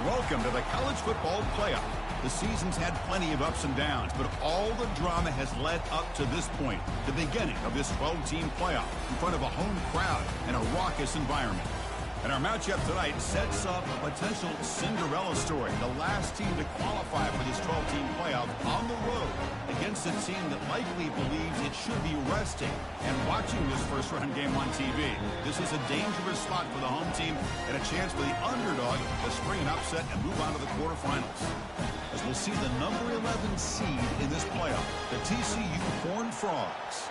Welcome to the college football playoff. The season's had plenty of ups and downs, but all the drama has led up to this point, the beginning of this 12-team playoff in front of a home crowd and a raucous environment. And our matchup tonight sets up a potential Cinderella story, the last team to qualify for this 12-team playoff on the road against a team that likely believes it should be resting and watching this first-round game on TV. This is a dangerous spot for the home team and a chance for the underdog to spring an upset and move on to the quarterfinals. As we'll see the number 11 seed in this playoff, the TCU Horned Frogs,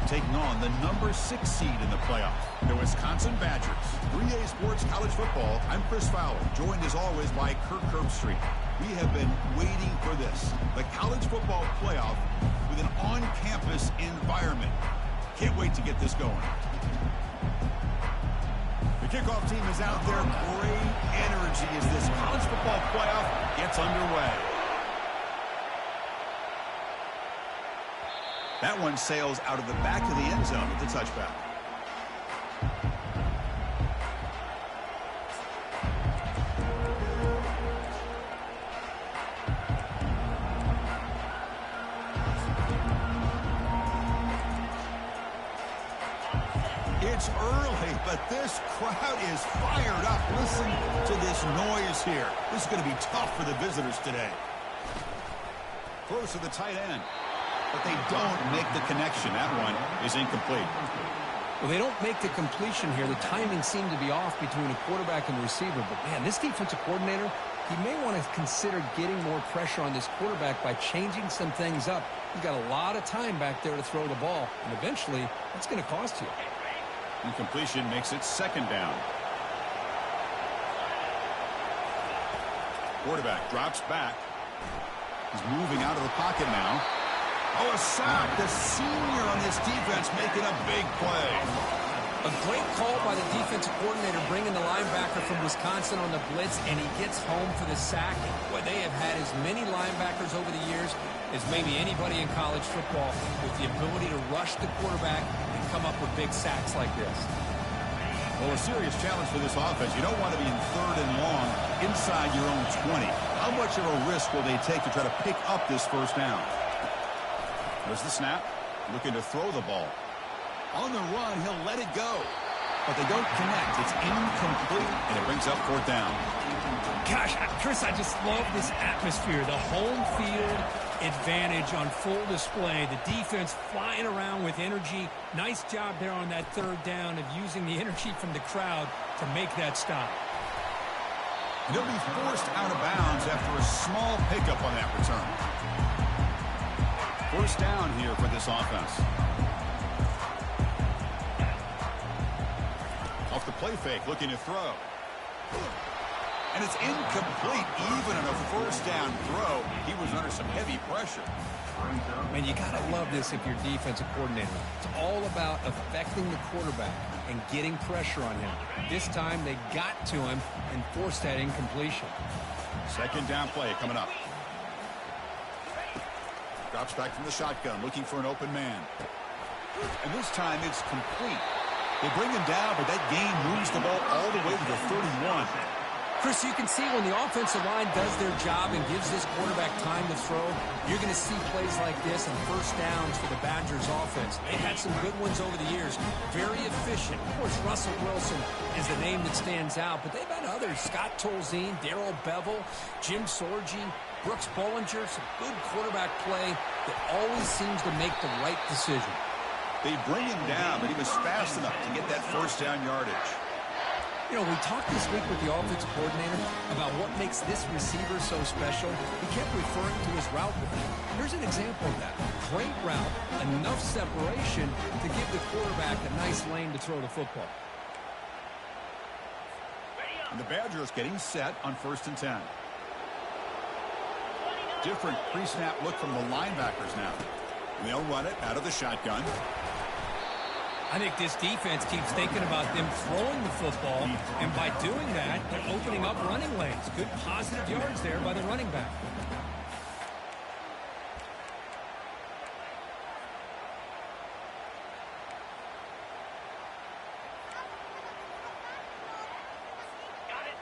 taking on the number 6 seed in the playoff, the Wisconsin Badgers. 3A Sports College Football, I'm Chris Fowler, joined as always by Kirk Herbstreit. We have been waiting for this, the college football playoff with an on-campus environment. Can't wait to get this going. The kickoff team is out there. Great energy as this college football playoff gets underway. That one sails out of the back of the end zone with the touchback. It's early, but this crowd is fired up. Listen to this noise here. This is going to be tough for the visitors today. Throws to the tight end. But they don't make the connection. That one is incomplete. Well, they don't make the completion here. The timing seemed to be off between a quarterback and the receiver. But, man, this defensive coordinator, he may want to consider getting more pressure on this quarterback by changing some things up. He's got a lot of time back there to throw the ball. And eventually, that's going to cost you. Incompletion makes it second down. Quarterback drops back. He's moving out of the pocket now. Oh, a sack. The senior on this defense making a big play. A great call by the defensive coordinator bringing the linebacker from Wisconsin on the blitz, and he gets home for the sack. Boy, they have had as many linebackers over the years as maybe anybody in college football with the ability to rush the quarterback and come up with big sacks like this. Well, a serious challenge for this offense. You don't want to be in third and long inside your own 20. How much of a risk will they take to try to pick up this first down? There's the snap, looking to throw the ball. On the run, he'll let it go. But they don't connect. It's incomplete, and it brings up fourth down. Gosh, Chris, I just love this atmosphere. The home field advantage on full display. The defense flying around with energy. Nice job there on that third down of using the energy from the crowd to make that stop. And he'll be forced out of bounds after a small pickup on that return. First down here for this offense. Off the play fake, looking to throw. And it's incomplete, even on a first down throw. He was under some heavy pressure. Man, you got to love this if you're defensive coordinator. It's all about affecting the quarterback and getting pressure on him. This time they got to him and forced that incompletion. Second down play coming up. Drops back from the shotgun, looking for an open man. And this time it's complete. They bring him down, but that gain moves the ball all the way to the 31. Chris, you can see when the offensive line does their job and gives this quarterback time to throw, you're going to see plays like this and first downs for the Badgers offense. They've had some good ones over the years. Very efficient. Of course, Russell Wilson is the name that stands out, but they've had others. Scott Tolzien, Darrell Bevel, Jim Sorgi, Brooks Bollinger. Some good quarterback play that always seems to make the right decision. They bring him down, but he was fast enough to get that first down yardage. You know, we talked this week with the offensive coordinator about what makes this receiver so special. He kept referring to his route with him. Here's an example of that. Great route, enough separation to give the quarterback a nice lane to throw the football. And the Badgers getting set on 1st and 10. Different pre-snap look from the linebackers now. And they'll run it out of the shotgun. I think this defense keeps thinking about them throwing the football, and by doing that, they're opening up running lanes. Good positive yards there by the running back.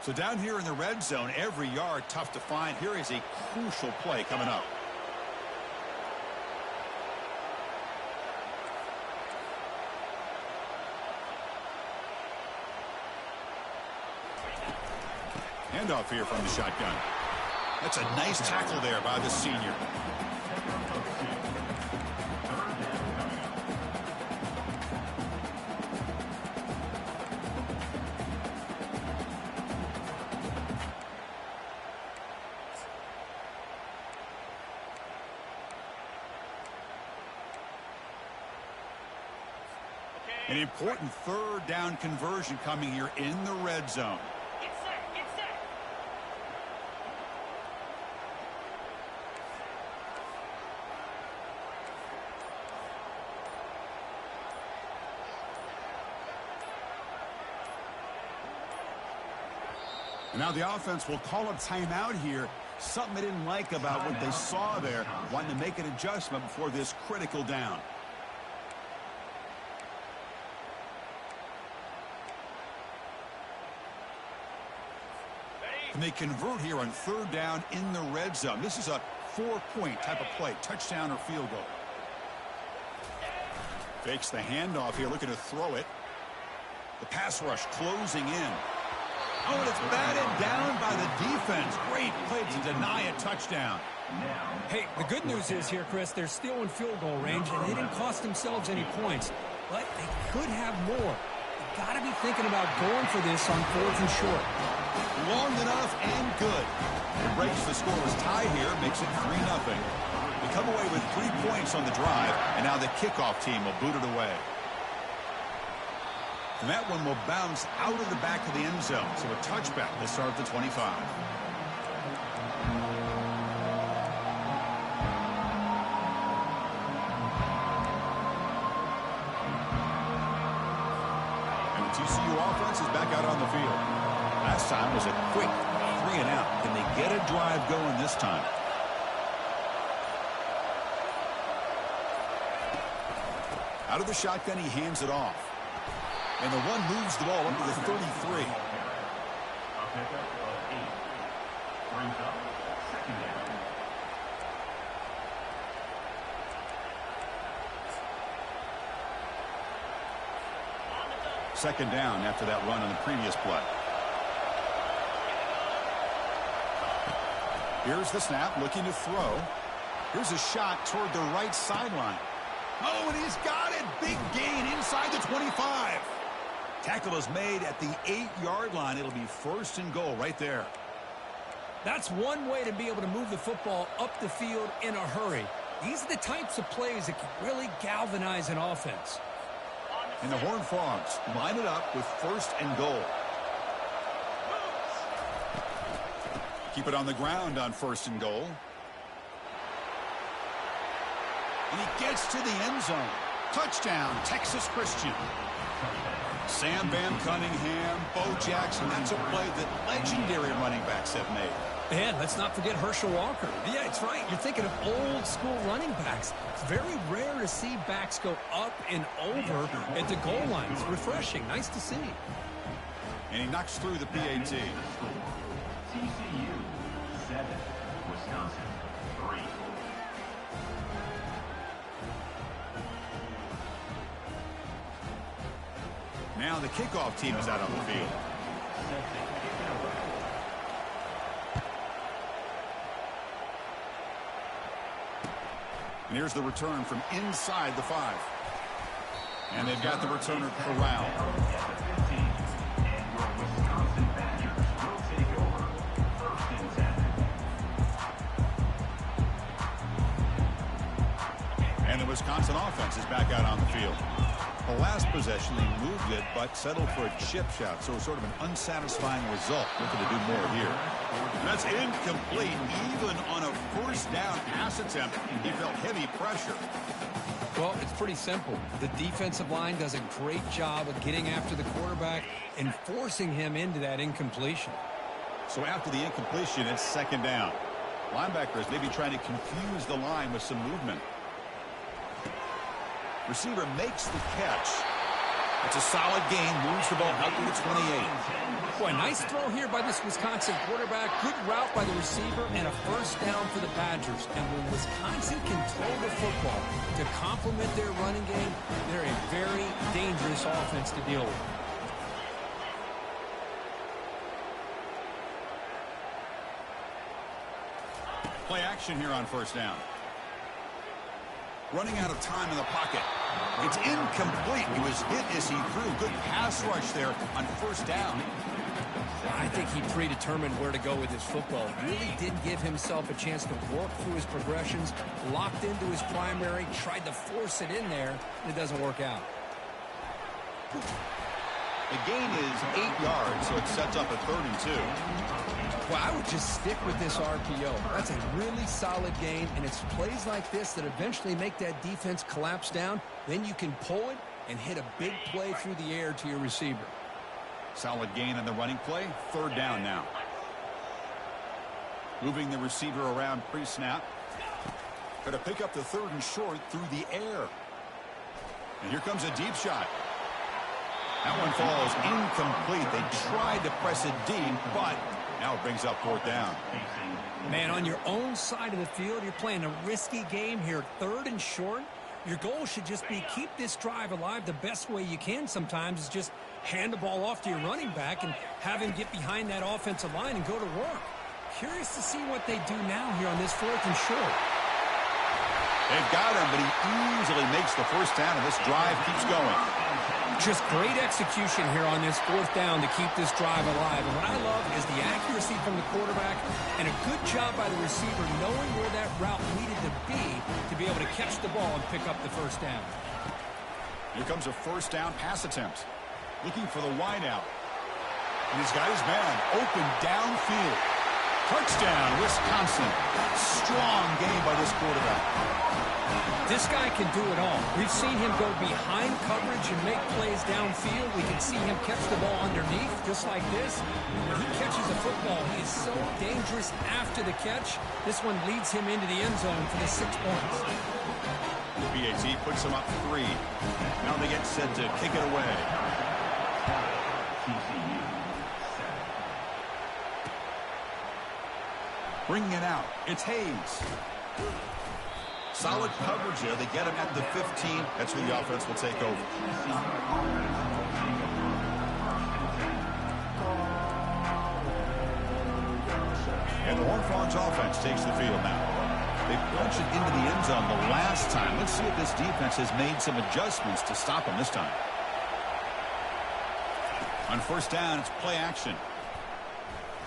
So down here in the red zone, every yard tough to find. Here is a crucial play coming up. Handoff here from the shotgun. That's a nice tackle there by the senior. An important third down conversion coming here in the red zone. And now the offense will call a timeout here. Something they didn't like about what they saw there. Wanting to make an adjustment before this critical down. And they convert here on third down in the red zone. This is a 4-point type of play, touchdown or field goal. Fakes the handoff here, looking to throw it. The pass rush closing in. Oh, and it's batted down by the defense. Great play to deny a touchdown. Hey, the good news is here, Chris, they're still in field goal range, and they didn't cost themselves any points. But they could have more. They've got to be thinking about going for this on 4th and short. Long enough and good. It breaks the scoreless tie here, makes it 3-0. They come away with 3 points on the drive, and now the kickoff team will boot it away. And that one will bounce out of the back of the end zone, so a touchback to start the 25. And the TCU offense is back out on the field. Last time was a quick 3-and-out. Can they get a drive going this time? Out of the shotgun, he hands it off. And the one moves the ball up to the 33. Second down after that run on the previous play. Here's the snap, looking to throw. Here's a shot toward the right sideline. Oh, and he's got it. Big gain inside the 25. Tackle is made at the 8-yard line. It'll be 1st and goal right there. That's one way to be able to move the football up the field in a hurry. These are the types of plays that can really galvanize an offense. And the Horned Frogs line it up with 1st and goal. Keep it on the ground on 1st and goal. And he gets to the end zone. Touchdown, Texas Christian. Sam Bam Cunningham, Bo Jackson. That's a play that legendary running backs have made. And let's not forget Herschel Walker. Yeah, it's right. You're thinking of old school running backs. It's very rare to see backs go up and over at the goal line. It's refreshing. Nice to see. And he knocks through the PAT. TCU 7, Wisconsin 3. Now the kickoff team is out on the field. And here's the return from inside the 5. And they've got the returner corralled. And the Wisconsin offense is back out on the field. The last possession, they moved it, but settled for a chip shot, so sort of an unsatisfying result. Looking to do more here. That's incomplete. Even on a 1st down pass attempt, he felt heavy pressure. Well, it's pretty simple. The defensive line does a great job of getting after the quarterback and forcing him into that incompletion. So after the incompletion, it's 2nd down. Linebackers maybe trying to confuse the line with some movement. Receiver makes the catch. It's a solid gain. Moves the ball out to the 28. Boy, nice throw here by this Wisconsin quarterback. Good route by the receiver and a first down for the Badgers. And when Wisconsin can throw the football to complement their running game, they're a very dangerous offense to deal with. Play action here on first down. Running out of time in the pocket. It's incomplete. He was hit as he threw. Good pass rush there on first down. I think he predetermined where to go with his football. Really didn't give himself a chance to work through his progressions. Locked into his primary. Tried to force it in there. And it doesn't work out. The gain is 8 yards, so it sets up a 3rd and 2. Well, I would just stick with this RPO. That's a really solid gain, and it's plays like this that eventually make that defense collapse down. Then you can pull it and hit a big play through the air to your receiver. Solid gain on the running play. 3rd down now. Moving the receiver around pre-snap. Going to pick up the 3rd and short through the air. And here comes a deep shot. That one falls incomplete. They tried to press it deep, but now it brings up 4th down. Man, on your own side of the field, you're playing a risky game here. 3rd and short. Your goal should just be keep this drive alive. The best way you can sometimes is just hand the ball off to your running back and have him get behind that offensive line and go to work. Curious to see what they do now here on this 4th and short. They've got him, but he easily makes the first down, and this drive keeps going. Just great execution here on this 4th down to keep this drive alive. And what I love is the accuracy from the quarterback and a good job by the receiver knowing where that route needed to be able to catch the ball and pick up the first down. Here comes a first down pass attempt. Looking for the wide out. And he's got his man open downfield. Touchdown, Wisconsin. Strong game by this quarterback. This guy can do it all. We've seen him go behind coverage and make plays downfield. We can see him catch the ball underneath, just like this. When he catches a football, he is so dangerous after the catch. This one leads him into the end zone for the 6 points. BAT puts him up 3. Now they get set to kick it away. Bringing it out. It's Hayes. Solid coverage there. They get him at the 15. That's where the offense will take over. And the Horned Frogs offense takes the field now. They punch it into the end zone the last time. Let's see if this defense has made some adjustments to stop them this time. On first down, it's play action.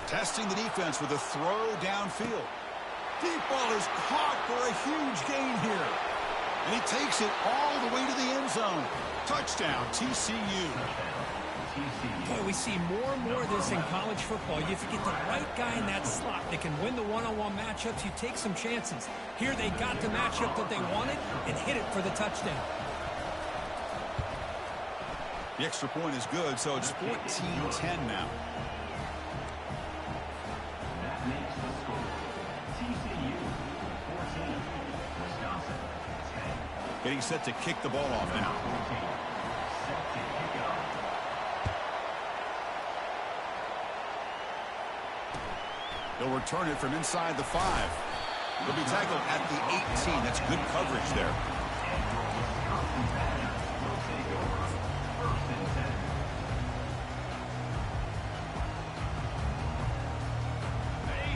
Testing the defense with a throw downfield. Deep ball is caught for a huge gain here. And he takes it all the way to the end zone. Touchdown, TCU. Boy, we see more and more of this in college football. If you get the right guy in that slot that can win the one-on-one matchups, you take some chances. Here they got the matchup that they wanted and hit it for the touchdown. The extra point is good, so it's 14-10 now. That makes the score. TCU 14, Wisconsin 10. Getting set to kick the ball off now. Set to kick it off. They'll return it from inside the 5. They'll be tackled at the 18. That's good coverage there.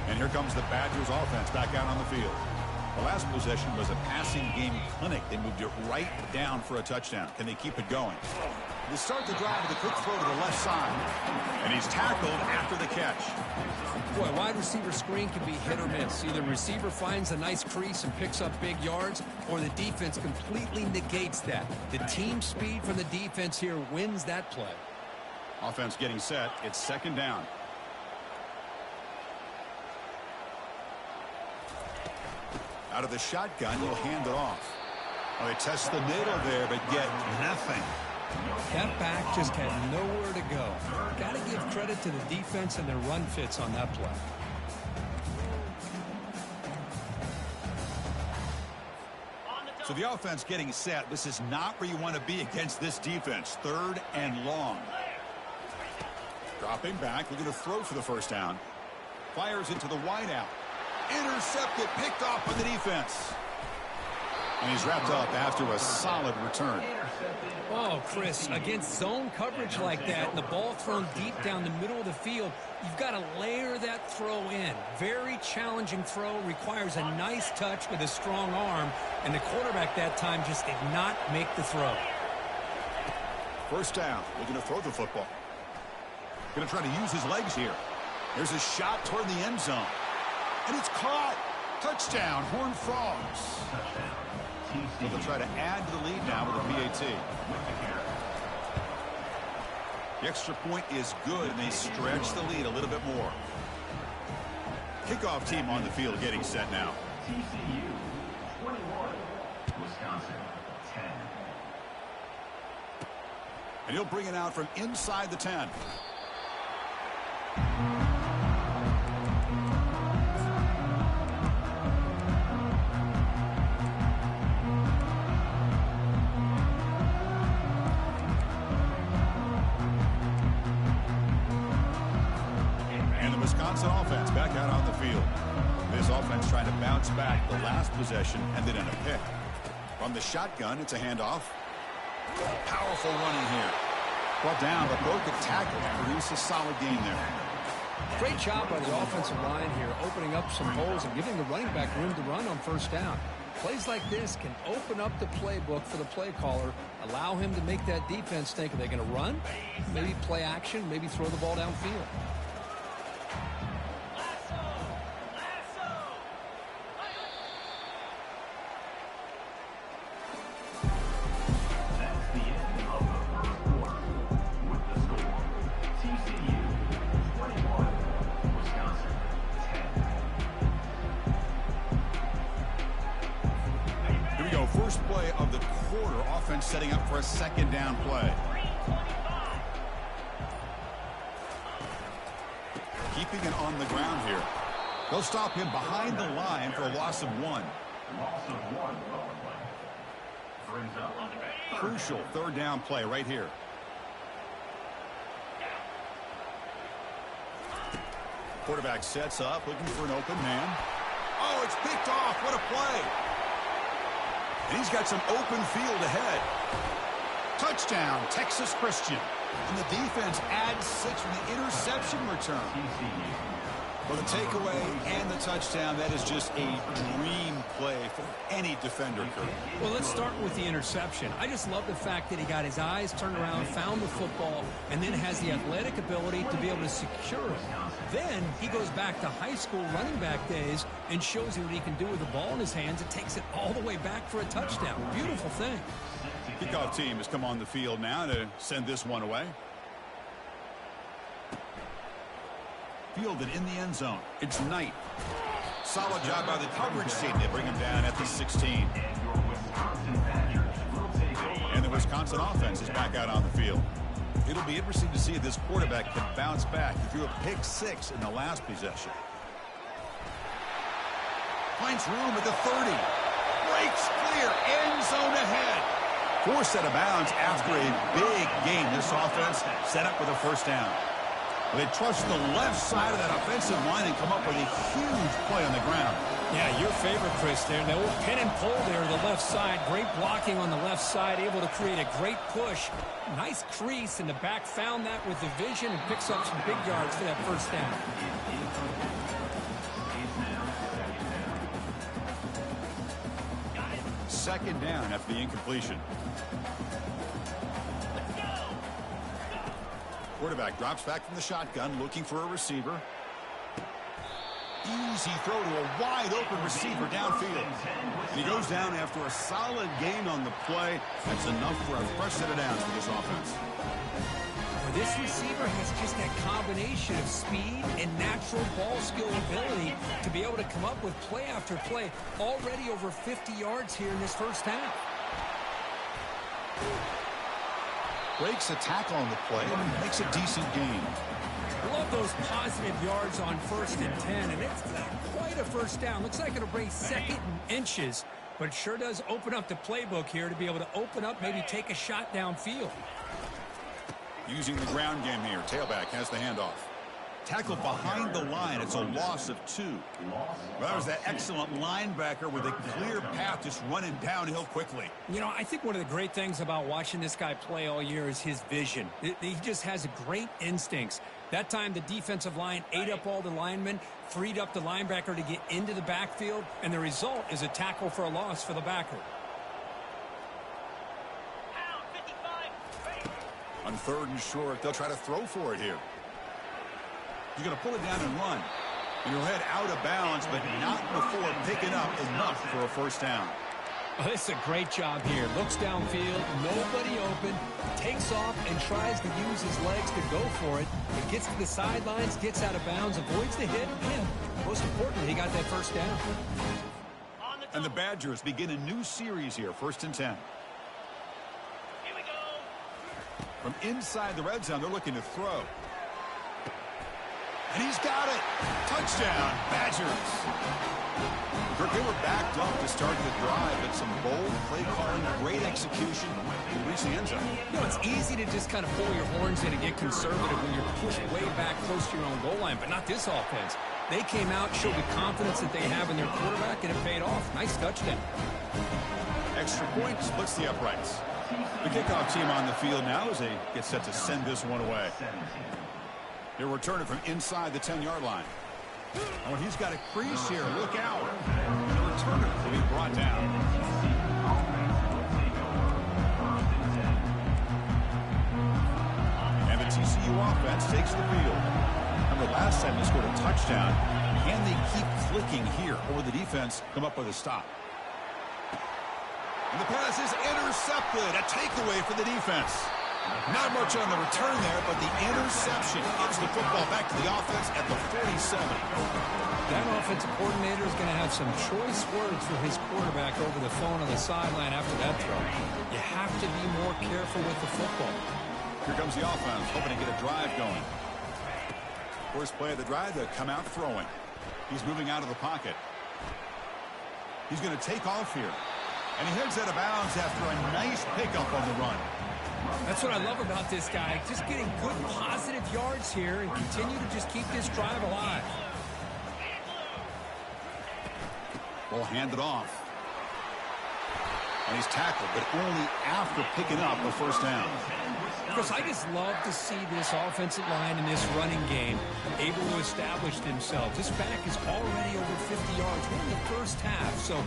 And here comes the Badgers offense back out on the field. The last possession was a passing game clinic. They moved it right down for a touchdown. Can they keep it going? They start the drive with a quick throw to the left side. And he's tackled after the catch. Boy, wide receiver screen can be hit or miss. Either receiver finds a nice crease and picks up big yards, or the defense completely negates that. The team speed from the defense here wins that play. Offense getting set. It's second down. Out of the shotgun, he'll hand it off. Well, they test the middle there, but get nothing. That back just had nowhere to go. Got to give credit to the defense and their run fits on that play. So the offense getting set. This is not where you want to be against this defense. 3rd and long. Dropping back, looking to throw for the first down. Fires into the wideout. Intercepted, picked off by the defense. And he's wrapped up after a solid return. Oh, Chris, against zone coverage like that, and the ball thrown deep down the middle of the field, you've got to layer that throw in. Very challenging throw, requires a nice touch with a strong arm, and the quarterback that time just did not make the throw. First down, looking to throw the football. Going to try to use his legs here. There's a shot toward the end zone. And it's caught. Touchdown, Horned Frogs. So they'll try to add to the lead now with a PAT. The extra point is good, and they stretch the lead a little bit more. Kickoff team on the field getting set now. TCU 21, Wisconsin 10. And he'll bring it out from inside the 10. Wisconsin offense back out on the field. This offense trying to bounce back the last possession and then in a pick. From the shotgun, it's a handoff. Powerful running here. Brought down, but broke a tackle to produce a solid gain there. Great job by the offensive line here, opening up some holes and giving the running back room to run on first down. Plays like this can open up the playbook for the play caller, allow him to make that defense think, are they going to run? Maybe play action, maybe throw the ball downfield. First play of the quarter, offense setting up for a second down play. Keeping it on the ground here. They'll stop him behind the line for a loss of 1. Loss of 1. Brings up on the back. Crucial third down play right here. Quarterback sets up, looking for an open man. Oh, it's picked off. What a play. And he's got some open field ahead. Touchdown, Texas Christian. And the defense adds 6 from the interception return. For the takeaway and the touchdown, that is just a dream play for any defender, Kurt. Well, let's start with the interception. I just love the fact that he got his eyes turned around, found the football, and then has the athletic ability to be able to secure it. Then he goes back to high school running back days and shows you what he can do with the ball in his hands and takes it all the way back for a touchdown. Beautiful thing. Kickoff team has come on the field now to send this one away. Fielded in the end zone. It's Knight. Solid job by the coverage team. They bring him down at the 16. And the Wisconsin offense is back out on the field. It'll be interesting to see if this quarterback can bounce back. He threw a pick 6 in the last possession. Finds room at the 30. Breaks clear. End zone ahead. Forced out of bounds after a big game. This offense set up with a first down. They trust the left side of that offensive line and come up with a huge play on the ground. Yeah, your favorite, Chris, there. The old pin and pull there to the left side. Great blocking on the left side, able to create a great push. Nice crease, and the back found that with the vision and picks up some big yards for that first down. Second down after the incompletion. Quarterback drops back from the shotgun, looking for a receiver. Easy throw to a wide-open receiver downfield. And he goes down after a solid gain on the play. That's enough for a fresh set of downs for this offense. Well, this receiver has just that combination of speed and natural ball skill ability to be able to come up with play after play. Already over 50 yards here in this first half. Breaks a tackle on the play and makes a decent gain. I love those positive yards on 1st and 10, and it's not quite a first down. Looks like it'll bring 2nd and inches. but it sure does open up the playbook here to be able to open up, maybe take a shot downfield. Using the ground game here. Tailback has the handoff. Tackle behind the line. It's a loss of 2. Well, that was that excellent linebacker with a clear path just running downhill quickly. You know, I think one of the great things about watching this guy play all year is his vision. He just has great instincts. That time, the defensive line ate up all the linemen, freed up the linebacker to get into the backfield, and the result is a tackle for a loss for the backer. On 3rd and short, they'll try to throw for it here. He's going to pull it down and run. And he'll head out of bounds, but not before picking up enough for a first down. Oh, this is a great job here. Looks downfield, nobody open, takes off and tries to use his legs to go for it. It gets to the sidelines, gets out of bounds, avoids the hit, and most importantly, he got that first down. And the Badgers begin a new series here, 1st and 10. From inside the red zone, they're looking to throw. And he's got it. Touchdown, Badgers. They were backed up to start the drive, but some bold play calling, great execution, and reach the end zone. You know, it's easy to just kind of pull your horns in and get conservative when you're pushed way back close to your own goal line, but not this offense. They came out, showed the confidence that they have in their quarterback, and it paid off. Nice touchdown. Extra point splits the uprights. The kickoff team on the field now as they get set to send this one away. They'll return it from inside the 10-yard line. Oh, and he's got a crease here. Look out. The returner will be brought down. And the TCU offense takes the field. Remember, last time they scored a touchdown. Can they keep clicking here, or the defense come up with a stop? And the pass is intercepted. A takeaway for the defense. Not much on the return there, but the interception gives the football back to the offense at the 47. That offensive coordinator is going to have some choice words for his quarterback over the phone on the sideline after that throw. You have to be more careful with the football. Here comes the offense, hoping to get a drive going. First play of the drive, they'll come out throwing. He's moving out of the pocket. He's going to take off here. And he heads out of bounds after a nice pickup on the run. That's what I love about this guy. Just getting good, positive yards here and continue to just keep this drive alive. Ball handed off. And he's tackled, but only after picking up a first down. Chris, I just love to see this offensive line and this running game able to establish themselves. This back is already over 50 yards. We're in the first half, so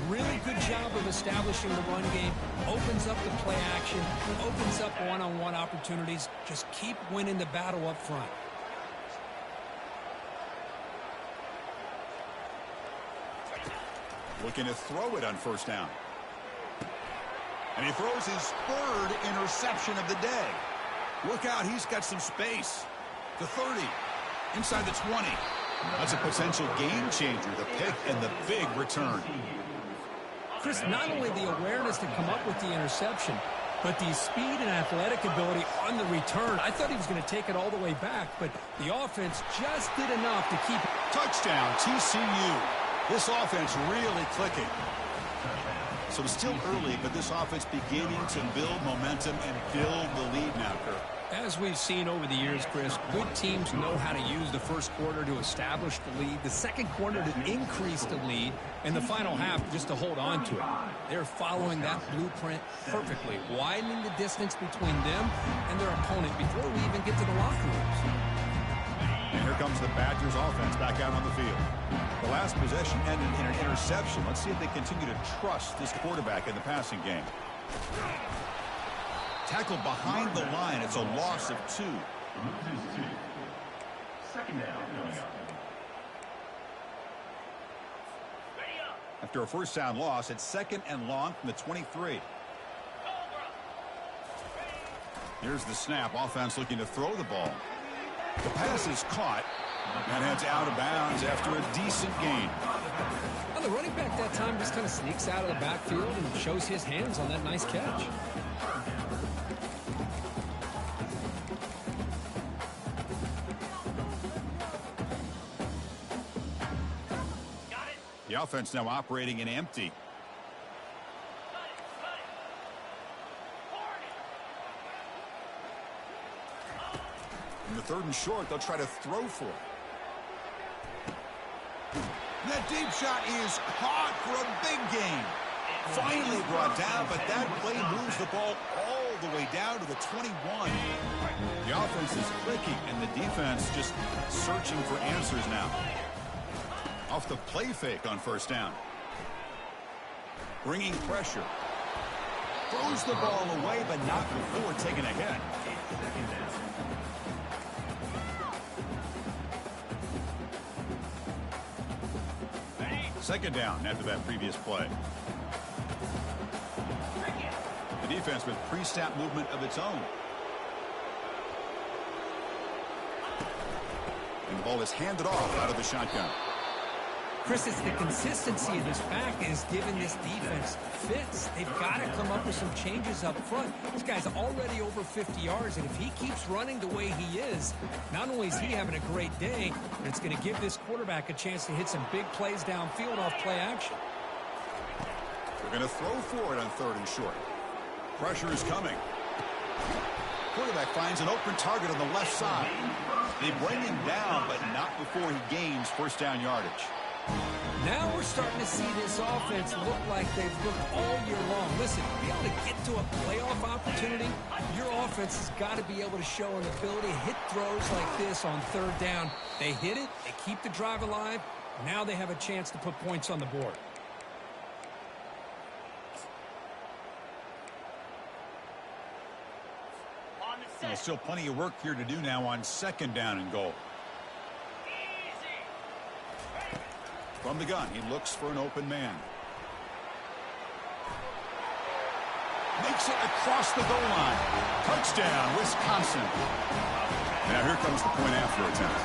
really good job of establishing the run game. Opens up the play action, opens up one-on-one opportunities. Just keep winning the battle up front. Looking to throw it on first down. And he throws his 3rd interception of the day. Look out, he's got some space. The 30, inside the 20. That's a potential game changer, the pick and the big return. Chris, not only the awareness to come up with the interception, but the speed and athletic ability on the return. I thought he was going to take it all the way back, but the offense just did enough to keep it. Touchdown, TCU. This offense really clicking. So it's still early, but this offense beginning to build momentum and build the lead now, Kirk. As we've seen over the years, Chris, good teams know how to use the first quarter to establish the lead, the second quarter to increase the lead, and the final half just to hold on to it. They're following that blueprint perfectly, widening the distance between them and their opponent before we even get to the locker rooms. And here comes the Badgers offense back out on the field. The last possession ended in an interception. Let's see if they continue to trust this quarterback in the passing game. Tackled behind the line. It's a loss of 2. Second down coming up. After a first down loss, it's 2nd and long from the 23. Here's the snap. Offense looking to throw the ball. The pass is caught and heads out of bounds after a decent gain. Well, the running back that time just kind of sneaks out of the backfield and shows his hands on that nice catch. The offense now operating in empty. 3rd and short, they'll try to throw for it. That deep shot is caught for a big gain. Finally brought down, but that play moves the ball all the way down to the 21. The offense is clicking, and the defense just searching for answers now. Off the play fake on 1st down. Bringing pressure. Throws the ball away, but not before taking a hit. 2nd down after that previous play. The defense with pre-snap movement of its own. And the ball is handed off out of the shotgun. Chris, it's the consistency of this back is giving this defense fits. They've got to come up with some changes up front. This guy's already over 50 yards, and if he keeps running the way he is, not only is he having a great day, but it's going to give this quarterback a chance to hit some big plays downfield off play action. They're going to throw for it on 3rd and short. Pressure is coming. Quarterback finds an open target on the left side. They bring him down, but not before he gains 1st down yardage. Now we're starting to see this offense look like they've looked all year long. Listen, to be able to get to a playoff opportunity, your offense has got to be able to show an ability to hit throws like this on 3rd down. They hit it, they keep the drive alive. Now they have a chance to put points on the board. There's still plenty of work here to do now on 2nd down and goal. From the gun, he looks for an open man. Makes it across the goal line. Touchdown, Wisconsin. Now here comes the point after attempt.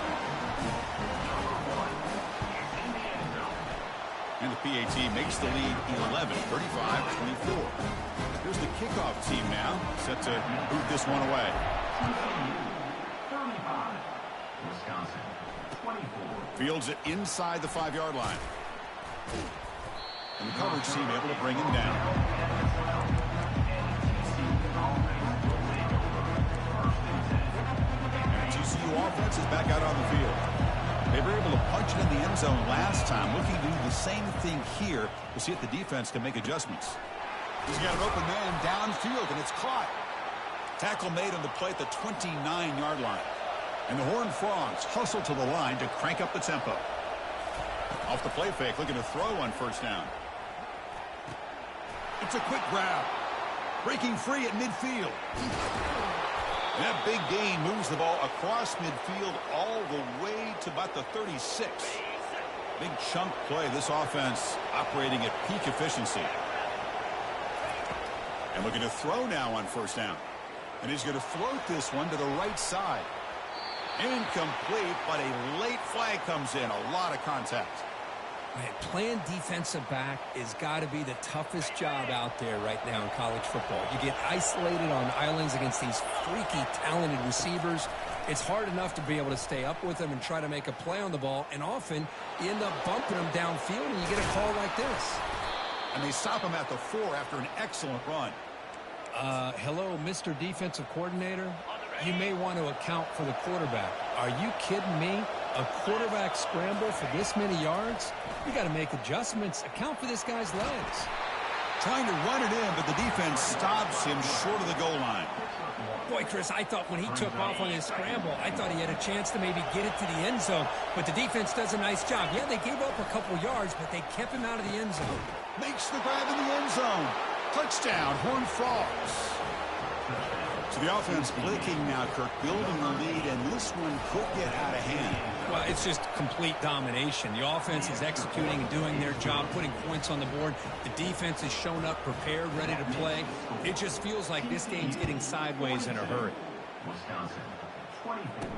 And the PAT makes the lead 11, 35-24. Here's the kickoff team now, set to boot this one away. 35, Wisconsin, 24. Fields it inside the 5-yard line. And the coverage team able to bring him down. And TCU offense is back out on the field. They were able to punch it in the end zone last time. Looking to do the same thing here to see if the defense can make adjustments. He's got an open man downfield, and it's caught. Tackle made on the play at the 29-yard line. And the Horned Frogs hustle to the line to crank up the tempo. Off the play fake, looking to throw on 1st down. It's a quick grab. Breaking free at midfield. That big gain moves the ball across midfield all the way to about the 36. Big chunk play. This offense operating at peak efficiency. And looking to throw now on 1st down. And he's going to float this one to the right side. Incomplete, but a late flag comes in. A lot of contact. Man, playing defensive back has got to be the toughest job out there right now in college football. You get isolated on islands against these freaky, talented receivers. It's hard enough to be able to stay up with them and try to make a play on the ball, and often you end up bumping them downfield and you get a call like this. And they stop him at the 4 after an excellent run. Hello, Mr. Defensive Coordinator. You may want to account for the quarterback. Are you kidding me? A quarterback scramble for this many yards? You got to make adjustments. Account for this guy's legs. Trying to run it in, but the defense stops him short of the goal line. Boy, Chris, I thought when he took off on his scramble, I thought he had a chance to maybe get it to the end zone. But the defense does a nice job. Yeah, they gave up a couple yards, but they kept him out of the end zone. Makes the grab in the end zone. Touchdown, Horned Frogs. So the offense blinking now, Kirk, building the lead, and this one could get out of hand. Well, it's just complete domination. The offense is executing and doing their job, putting points on the board. The defense has shown up, prepared, ready to play. It just feels like this game's getting sideways in a hurry. Wisconsin, 24.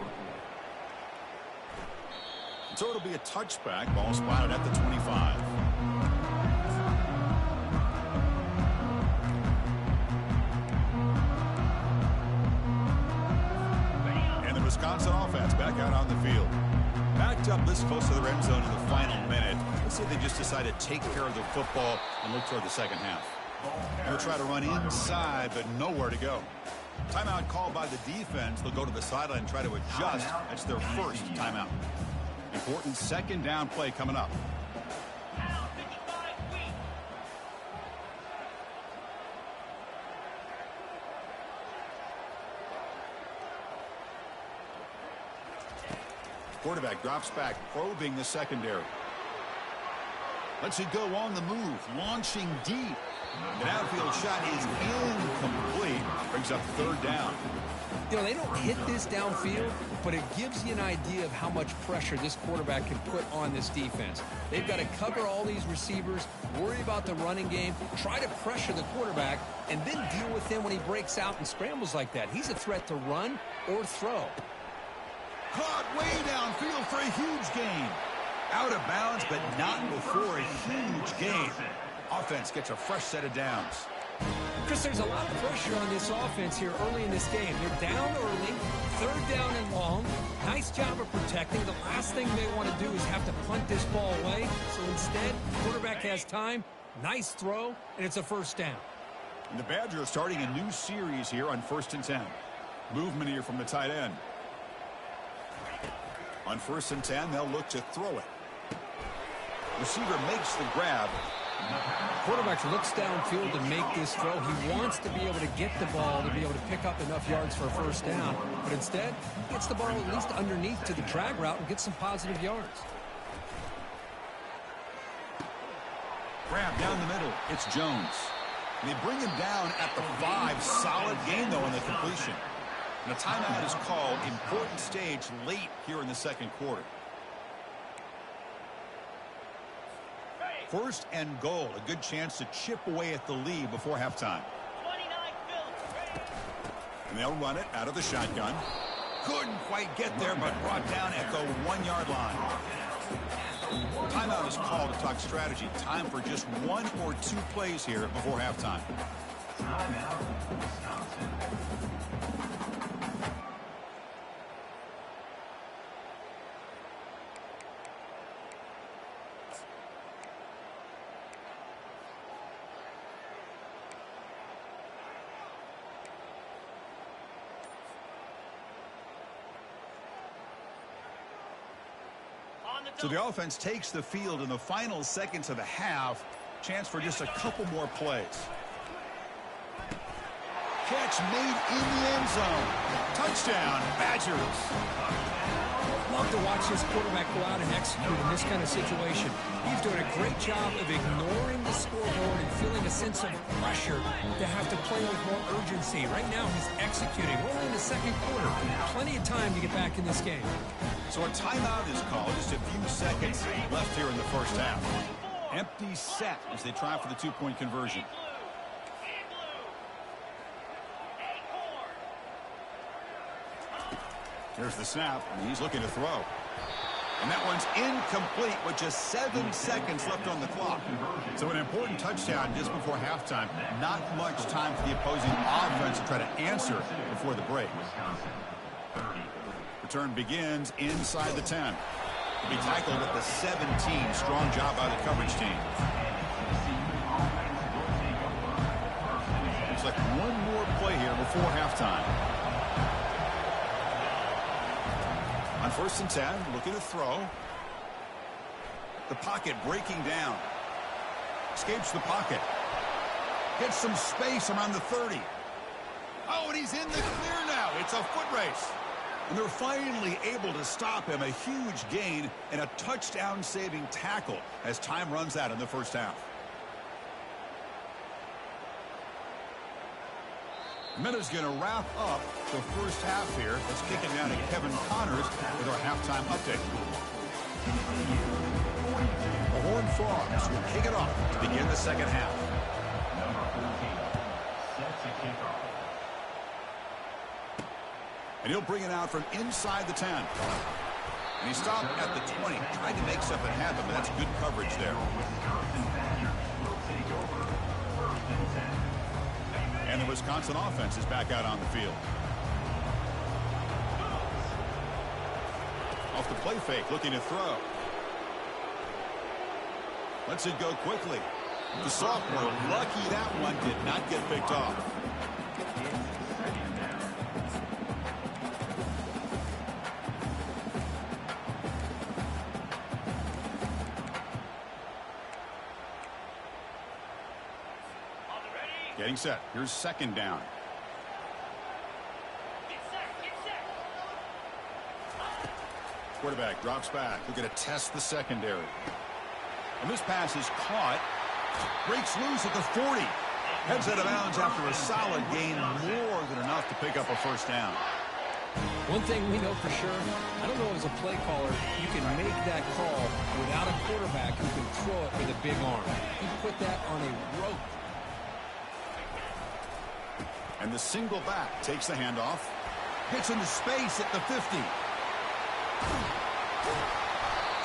So it'll be a touchback. Ball spotted at the 25. Wisconsin offense back out on the field. Backed up this close to the end zone in the final minute. Let's see if they just decide to take care of the football and look toward the second half. They'll try to run inside, but nowhere to go. Timeout called by the defense. They'll go to the sideline and try to adjust. That's their first timeout. Important second down play coming up. Quarterback drops back, probing the secondary. Lets it go on the move, launching deep. An outfield shot is incomplete. Brings up third down. You know, they don't hit this downfield, but it gives you an idea of how much pressure this quarterback can put on this defense. They've got to cover all these receivers, worry about the running game, try to pressure the quarterback, and then deal with him when he breaks out and scrambles like that. He's a threat to run or throw. Caught way downfield for a huge gain. Out of bounds, but not before a huge gain. Offense gets a fresh set of downs. Chris, there's a lot of pressure on this offense here early in this game. They're down early, third down and long. Nice job of protecting. The last thing they want to do is have to punt this ball away. So instead, quarterback has time, nice throw, and it's a first down. And the Badgers are starting a new series here on 1st and 10. Movement here from the tight end. On 1st and 10, they'll look to throw it. Receiver makes the grab. Quarterback looks downfield to make this throw. He wants to be able to get the ball to be able to pick up enough yards for a first down. But instead, he gets the ball at least underneath to the drag route and gets some positive yards. Grab down the middle. It's Jones. And they bring him down at the 5. Solid gain, though, in the completion. And a timeout is called. Important stage late here in the second quarter. 1st and goal. A good chance to chip away at the lead before halftime. And they'll run it out of the shotgun. Couldn't quite get there, but brought down at the 1-yard line. Timeout is called to talk strategy. Time for just 1 or 2 plays here before halftime. Timeout, Wisconsin. So the offense takes the field in the final seconds of the half. Chance for just a couple more plays. Catch made in the end zone. Touchdown, Badgers. Love to watch this quarterback go out and execute in this kind of situation. He's doing a great job of ignoring the scoreboard and feeling a sense of pressure to have to play with more urgency. Right now, he's executing. We're only in the second quarter. Plenty of time to get back in this game. So a timeout is called. Just a few seconds left here in the first half. Empty set as they try for the 2-point conversion. Here's the snap, and he's looking to throw. And that one's incomplete with just 7 seconds left on the clock. So an important touchdown just before halftime. Not much time for the opposing offense to try to answer before the break. Return begins inside the 10. He'll be tackled at the 17. Strong job by the coverage team. Looks like one more play here before halftime. On 1st and 10, looking to throw. The pocket breaking down. Escapes the pocket. Gets some space around the 30. Oh, and he's in the clear now. It's a foot race. And they're finally able to stop him. A huge gain and a touchdown-saving tackle as time runs out in the first half. Minute's going to wrap up the first half here. Let's kick it down to Kevin Connors with our halftime update. The Horned Frogs will kick it off to begin the second half. Number 14 set to kick off. And he'll bring it out from inside the 10. And he stopped at the 20. Tried to make something happen, but that's good coverage there. Wisconsin Badgers will take over 1st and 10. And the Wisconsin offense is back out on the field. Off the play fake, looking to throw. Lets it go quickly. The sophomore, lucky that one did not get picked off. Getting set. Here's second down. Quarterback drops back. We're going to test the secondary. And this pass is caught. Breaks loose at the 40. Heads out of bounds after a solid gain, more than enough to pick up a first down. One thing we know for sure, I don't know as a play caller, you can make that call without a quarterback who can throw it with a big arm. He put that on a rope. And the single back takes the handoff. Gets into space at the 50.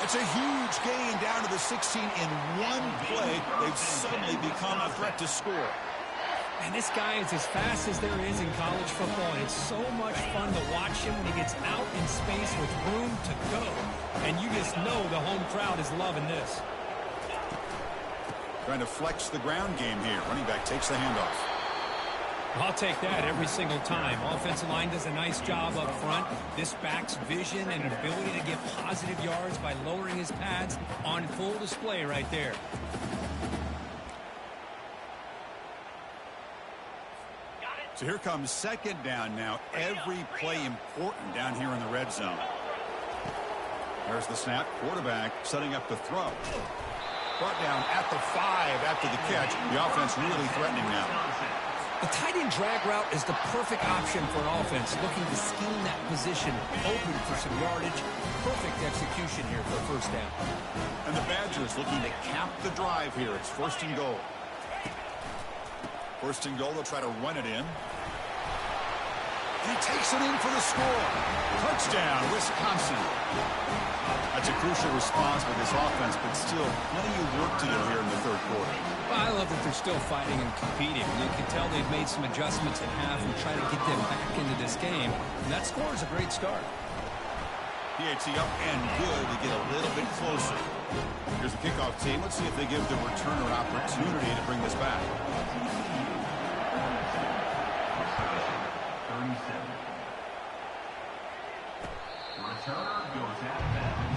It's a huge gain down to the 16 in one play. They've suddenly become a threat to score. And this guy is as fast as there is in college football. And it's so much fun to watch him when he gets out in space with room to go. And you just know the home crowd is loving this. Trying to flex the ground game here. Running back takes the handoff. I'll take that every single time. Offensive line does a nice job up front. This back's vision and ability to get positive yards by lowering his pads on full display right there. So here comes second down now. Every play important down here in the red zone. There's the snap. Quarterback setting up the throw. Brought down at the 5 after the catch. The offense really threatening now. The tight end drag route is the perfect option for an offense looking to scheme that position open for some yardage. Perfect execution here for a first down. And the Badgers looking to cap the drive here. It's first and goal. First and goal, they'll try to run it in. He takes it in for the score. Touchdown, Wisconsin. That's a crucial response with this offense, but still plenty of work to do here in the third quarter. Well, I love that they're still fighting and competing. You can tell they've made some adjustments at half and try to get them back into this game. And that score is a great start. PAT up and good to get a little bit closer. Here's the kickoff team. Let's see if they give the returner an opportunity to bring this back. 37. Returner goes out of bounds.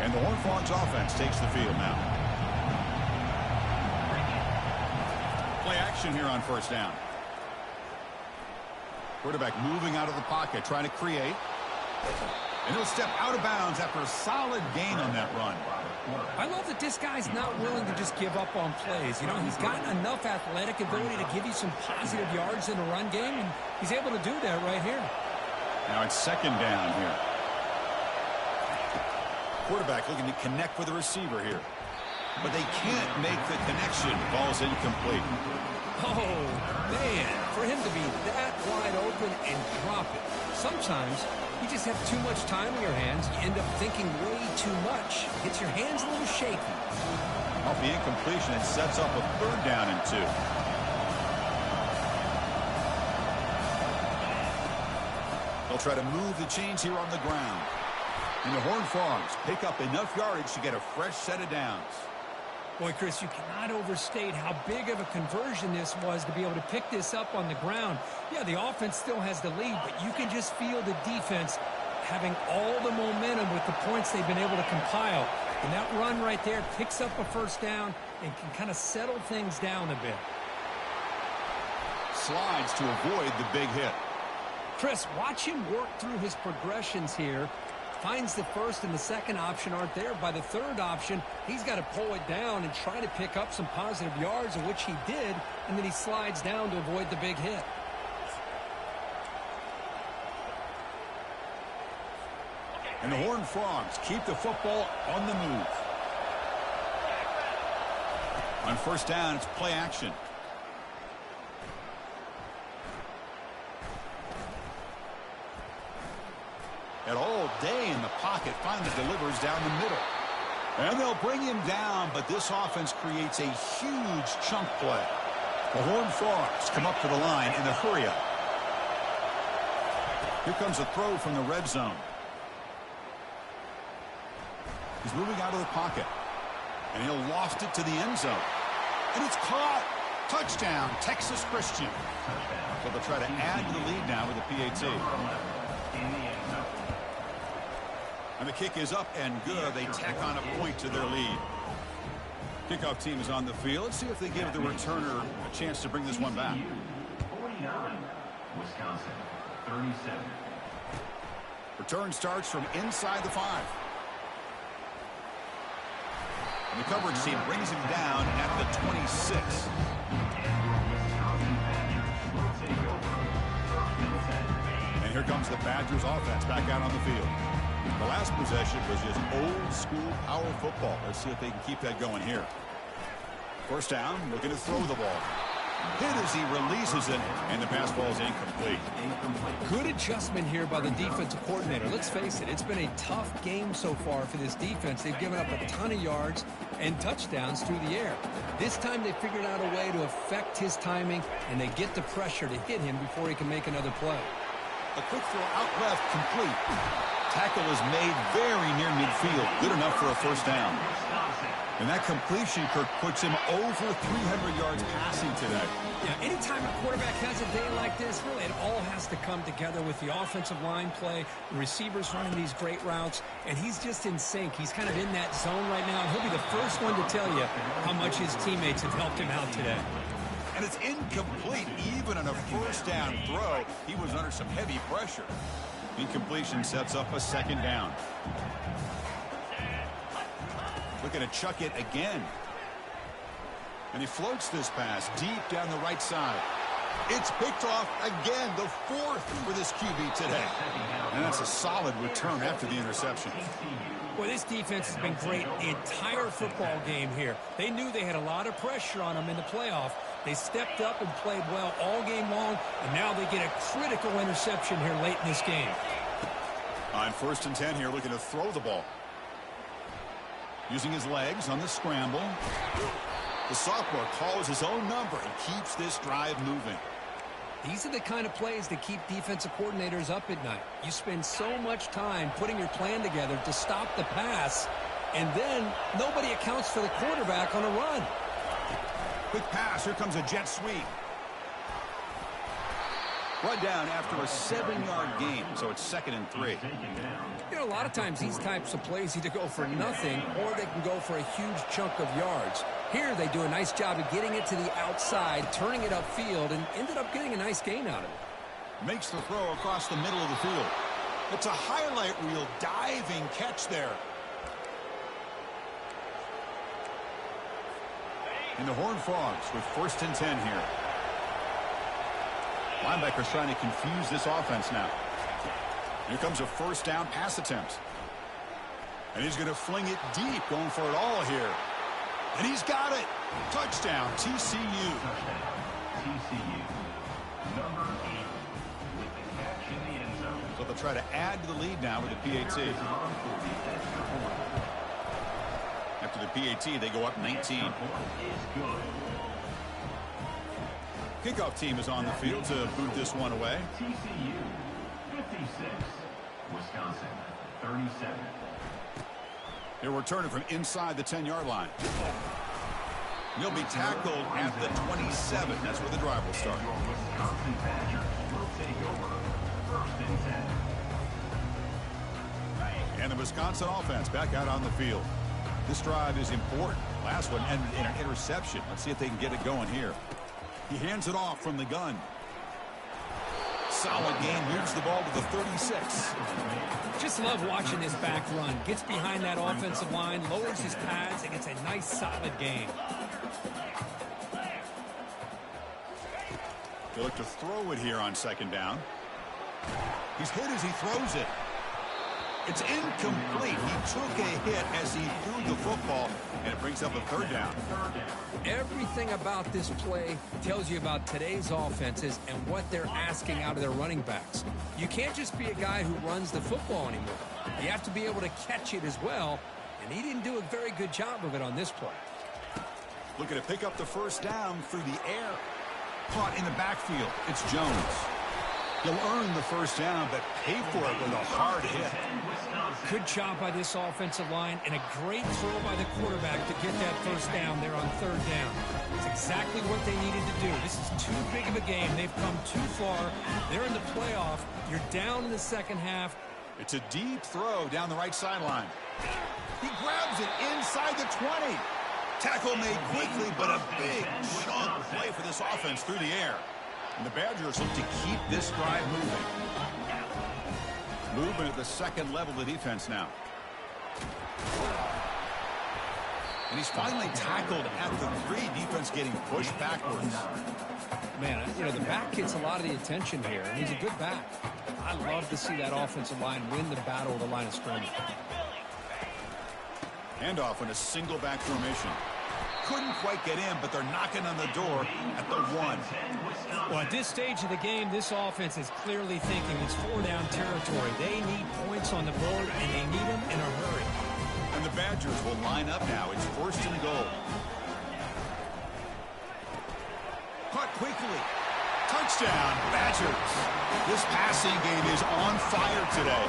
And the Horned Frogs offense takes the field now. Play action here on first down. Quarterback moving out of the pocket, trying to create. And he'll step out of bounds after a solid gain on that run. I love that this guy's not willing to just give up on plays. You know, he's got enough athletic ability to give you some positive yards in the run game, and he's able to do that right here. Now it's second down here. Quarterback looking to connect with the receiver here. But they can't make the connection. Ball's incomplete. Oh, man, for him to be that wide open and drop it. Sometimes you just have too much time on your hands. You end up thinking way too much. Gets your hands a little shaky. Off the incompletion, it sets up a third down and 2. They'll try to move the chains here on the ground. And the Horned Frogs pick up enough yardage to get a fresh set of downs. Boy, Chris, you cannot overstate how big of a conversion this was to be able to pick this up on the ground. Yeah, the offense still has the lead, but you can just feel the defense having all the momentum with the points they've been able to compile. And that run right there picks up a first down and can kind of settle things down a bit. Slides to avoid the big hit. Chris, watch him work through his progressions here. Finds the first and the second option aren't there. By the third option, he's got to pull it down and try to pick up some positive yards, of which he did, and then he slides down to avoid the big hit. And the Horned Frogs keep the football on the move. On first down, it's play action. And all day in the pocket, finally delivers down the middle. And they'll bring him down, but this offense creates a huge chunk play. The Horned Frogs come up to the line in a hurry-up. Here comes a throw from the red zone. He's moving out of the pocket. And he'll loft it to the end zone. And it's caught. Touchdown, Texas Christian. So they'll try to add to the lead now with a PAT. And the kick is up and good. They tack on a point to their lead. Kickoff team is on the field. Let's see if they give the returner a chance to bring this one back. 49, Wisconsin, 37. Return starts from inside the 5. And the coverage team brings him down at the 26. And here comes the Badgers offense back out on the field. The last possession was just old school power football. Let's see if they can keep that going here. First down, looking to throw the ball. Hit as he releases it, and the pass ball is incomplete. Good adjustment here by the defensive coordinator. Let's face it, it's been a tough game so far for this defense. They've given up a ton of yards and touchdowns through the air. This time they figured out a way to affect his timing, and they get the pressure to hit him before he can make another play. A quick throw out left, complete. Tackle is made very near midfield. Good enough for a first down. And that completion, Kirk, puts him over 300 yards passing today. Yeah, anytime a quarterback has a day like this, really, it all has to come together with the offensive line play, the receivers running these great routes, and he's just in sync. He's kind of in that zone right now, and he'll be the first one to tell you how much his teammates have helped him out today. And it's incomplete. Even on a first down throw, he was under some heavy pressure. Incompletion sets up a second down. Looking to chuck it again. And he floats this pass deep down the right side. It's picked off again, the 4th for this QB today. And that's a solid return after the interception. Well, this defense has been great the entire football game here. They knew they had a lot of pressure on them in the playoff. They stepped up and played well all game long, and now they get a critical interception here late in this game. On 1st and 10 here, looking to throw the ball. Using his legs on the scramble. The sophomore calls his own number and keeps this drive moving. These are the kind of plays that keep defensive coordinators up at night. You spend so much time putting your plan together to stop the pass, and then nobody accounts for the quarterback on a run. Quick pass. Here comes a jet sweep. Run down after a 7-yard gain, so it's 2nd and 3. You know, a lot of times these types of plays either go for nothing or they can go for a huge chunk of yards. Here they do a nice job of getting it to the outside, turning it upfield, and ended up getting a nice gain out of it. Makes the throw across the middle of the field. It's a highlight reel diving catch there. And the Horned Frogs with 1st and 10 here. Linebackers trying to confuse this offense now. Here comes a first down pass attempt. And he's going to fling it deep, going for it all here. And he's got it. Touchdown, TCU. TCU, number 8, with the catch in the end zone. So they'll try to add to the lead now with the PAT. After the PAT, they go up 19. Kickoff team is on the field to boot this one away. TCU, 56, Wisconsin, 37. They're returning from inside the 10-yard line. He'll be tackled at the 27. That's where the drive will start. Wisconsin Badgers will take over 1st and 10. And the Wisconsin offense back out on the field. This drive is important. Last one ended in an interception. Let's see if they can get it going here. He hands it off from the gun. Solid game, moves the ball to the 36. Just love watching this back run. Gets behind that offensive line, lowers his pads, and gets a nice solid game. They look to throw it here on 2nd down. He's hit as he throws it. It's incomplete. He took a hit as he threw the football, and it brings up a 3rd down. Everything about this play tells you about today's offenses and what they're asking out of their running backs. You can't just be a guy who runs the football anymore. You have to be able to catch it as well, and he didn't do a very good job of it on this play. Looking to pick up the first down through the air. Caught in the backfield. It's Jones. You'll earn the first down, but pay for it with a hard hit. Good job by this offensive line and a great throw by the quarterback to get that first down there on third down. It's exactly what they needed to do. This is too big of a game. They've come too far. They're in the playoff. You're down in the second half. It's a deep throw down the right sideline. He grabs it inside the 20. Tackle made quickly, but a big chunk play for this offense through the air. And the Badgers look to keep this drive moving. Movement at the second level of the defense now. And he's finally tackled at the 3. Defense getting pushed backwards. Man, you know, the back gets a lot of the attention here, and he's a good back. I love to see that offensive line win the battle of the line of scrimmage. Handoff in a single back formation. Couldn't quite get in, but they're knocking on the door at the 1. Well, at this stage of the game, this offense is clearly thinking it's 4-down territory. They need points on the board, and they need them in a hurry. And the Badgers will line up now. It's 1st and goal. Caught quickly. Touchdown, Badgers. This passing game is on fire today.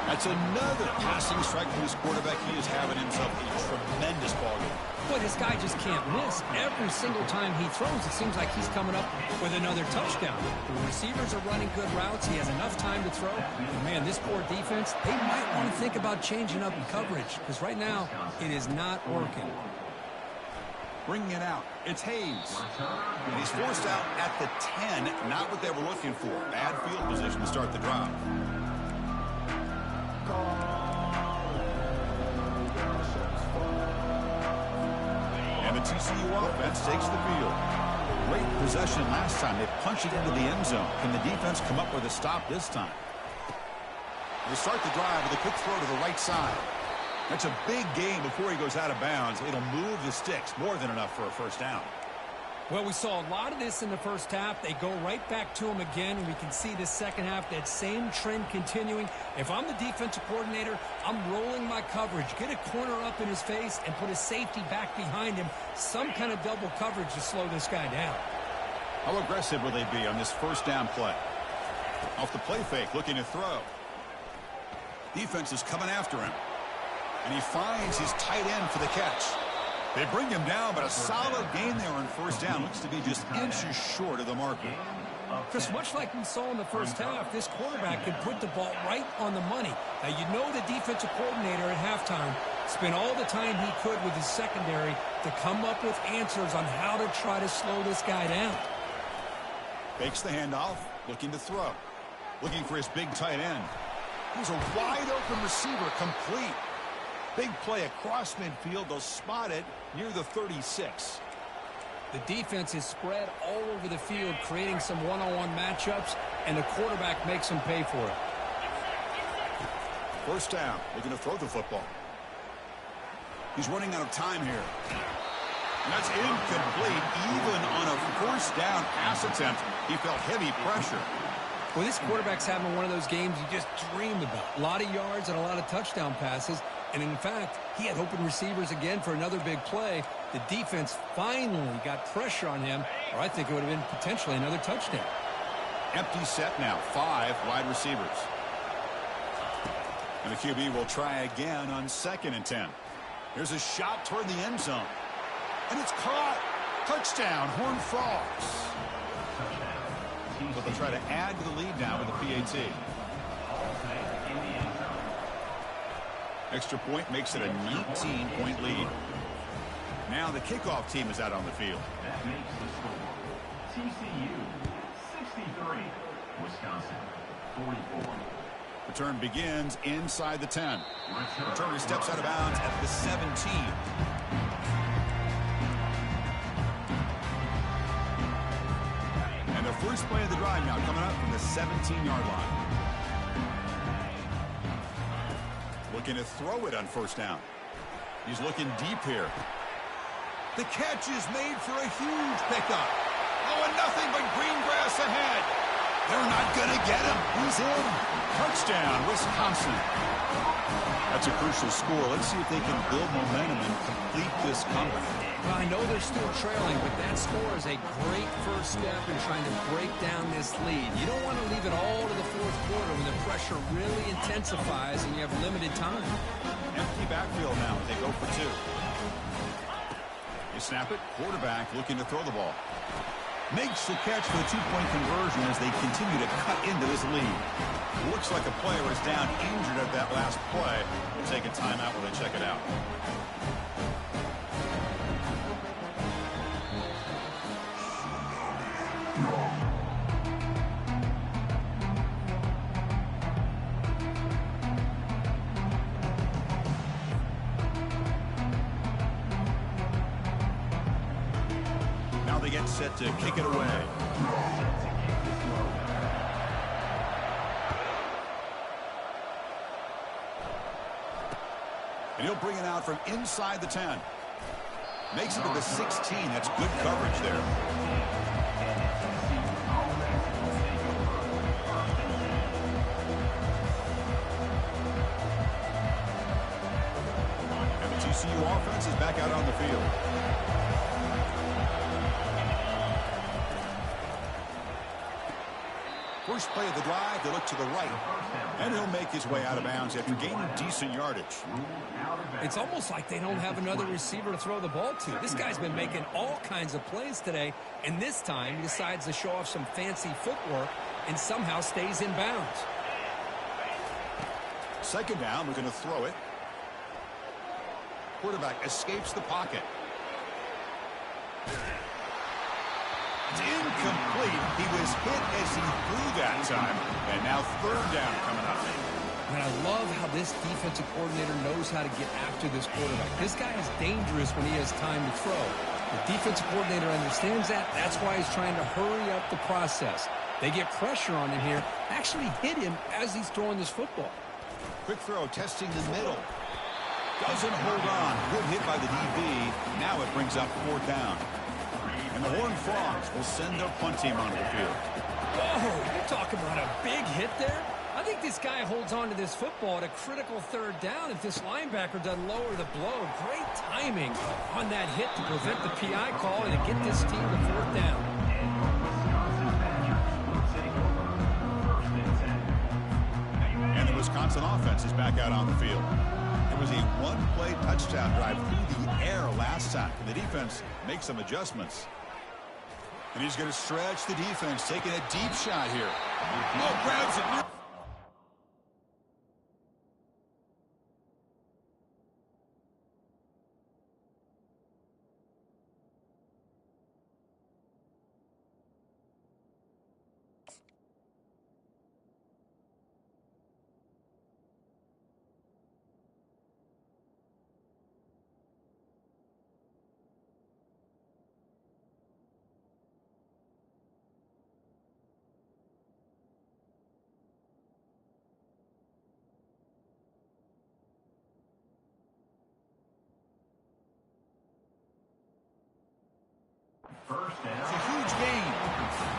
That's another passing strike from his quarterback. He is having himself a tremendous ball game. Boy, this guy just can't miss. Every single time he throws, it seems like he's coming up with another touchdown. The receivers are running good routes. He has enough time to throw. And man, this poor defense, they might want to think about changing up coverage because right now it is not working. Bringing it out. It's Hayes. And he's forced out at the 10. Not what they were looking for. Bad field position to start the drive. And the TCU offense takes the field. Great possession last time. They punched it into the end zone. Can the defense come up with a stop this time? They start the drive with a quick throw to the right side. That's a big gain before he goes out of bounds. It'll move the sticks. More than enough for a first down. Well, we saw a lot of this in the first half. They go right back to him again, and we can see the second half, that same trend continuing. If I'm the defensive coordinator, I'm rolling my coverage. Get a corner up in his face and put a safety back behind him. Some kind of double coverage to slow this guy down. How aggressive will they be on this first down play? Off the play fake, looking to throw. Defense is coming after him. And he finds his tight end for the catch. They bring him down, but a solid gain there on first down. Looks to be just inches short of the marker. Chris, much like we saw in the first half, this quarterback could put the ball right on the money. Now, you know the defensive coordinator at halftime spent all the time he could with his secondary to come up with answers on how to try to slow this guy down. Fakes the handoff, looking to throw. Looking for his big tight end. He's a wide-open receiver, complete. Big play across midfield. They'll spot it near the 36. The defense is spread all over the field, creating some one-on-one matchups, and the quarterback makes them pay for it. First down, looking to throw the football. He's running out of time here. And that's incomplete. Even on a first down pass attempt, he felt heavy pressure. Well, this quarterback's having one of those games you just dreamed about. A lot of yards and a lot of touchdown passes. And in fact, he had open receivers again for another big play. The defense finally got pressure on him, or I think it would have been potentially another touchdown. Empty set now, 5 wide receivers. And the QB will try again on 2nd and 10. Here's a shot toward the end zone. And it's caught. Touchdown, Horned Frogs. But they'll try to add to the lead now with the PAT. Extra point makes it a 19-point lead. Now the kickoff team is out on the field. That makes the score TCU 63, Wisconsin 44. Return begins inside the 10. Returner steps out of bounds at the 17. And the first play of the drive now coming up from the 17-yard line. Looking to throw it on first down. He's looking deep here. The catch is made for a huge pickup. Oh, and nothing but green grass ahead. They're not going to get him. He's in. Touchdown, Wisconsin. That's a crucial score. Let's see if they can build momentum and complete this comeback. Well, I know they're still trailing, but that score is a great first step in trying to break down this lead. You don't want to leave it all to the fourth quarter when the pressure really intensifies and you have limited time. Empty backfield now. They go for two. They snap it. Quarterback looking to throw the ball. Makes the catch for the two-point conversion as they continue to cut into this lead. Looks like a player is down injured at that last play. We'll take a timeout while they check it out. Now they get set to kick it away. And he'll bring it out from inside the 10. Makes it to the 16. That's good coverage there. And the TCU offense is back out on the field. First play of the drive, they look to the right. And he'll make his way out of bounds after gaining decent yardage. It's almost like they don't have another receiver to throw the ball to. This guy's been making all kinds of plays today, and this time he decides to show off some fancy footwork and somehow stays in bounds. Second down, we're going to throw it. Quarterback escapes the pocket. It's incomplete. He was hit as he threw that time. And now third down coming up. And I love how this defensive coordinator knows how to get after this quarterback. This guy is dangerous when he has time to throw. The defensive coordinator understands that. That's why he's trying to hurry up the process. They get pressure on him here. Actually hit him as he's throwing this football. Quick throw, testing the middle. Doesn't hold on. Good hit by the DB. Now it brings up fourth down. And the Horned Frogs will send their punt team onto the field. Whoa, you're talking about a big hit there? I think this guy holds on to this football at a critical third down if this linebacker doesn't lower the blow. Great timing on that hit to prevent the PI call and to get this team to fourth down. And the Wisconsin offense is back out on the field. It was a one-play touchdown drive through the air last time. The defense makes some adjustments. And he's going to stretch the defense, taking a deep shot here. Oh, grabs it. First down. It's a huge gain.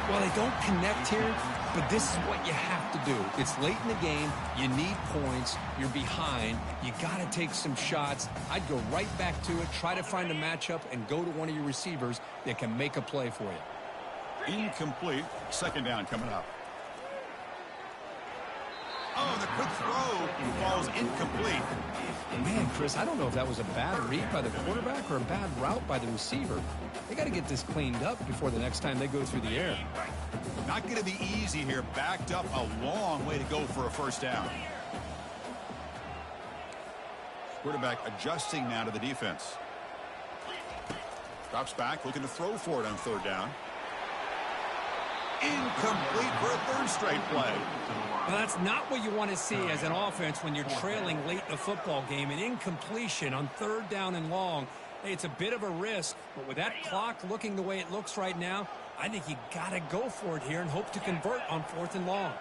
Well, they don't connect here, but this is what you have to do. It's late in the game. You need points. You're behind. You got to take some shots. I'd go right back to it, try to find a matchup, and go to one of your receivers that can make a play for you. Incomplete. Second down coming up. Oh, the quick throw falls incomplete. Man, Chris, I don't know if that was a bad read by the quarterback or a bad route by the receiver. They got to get this cleaned up before the next time they go through the air. Not going to be easy here. Backed up a long way to go for a first down. Quarterback adjusting now to the defense. Drops back, looking to throw for it on third down. Incomplete for a third straight play. Well, that's not what you want to see as an offense when you're trailing late in a football game. An incompletion on third down and long. Hey, it's a bit of a risk, but with that clock looking the way it looks right now, I think you got to go for it here and hope to convert on fourth and long.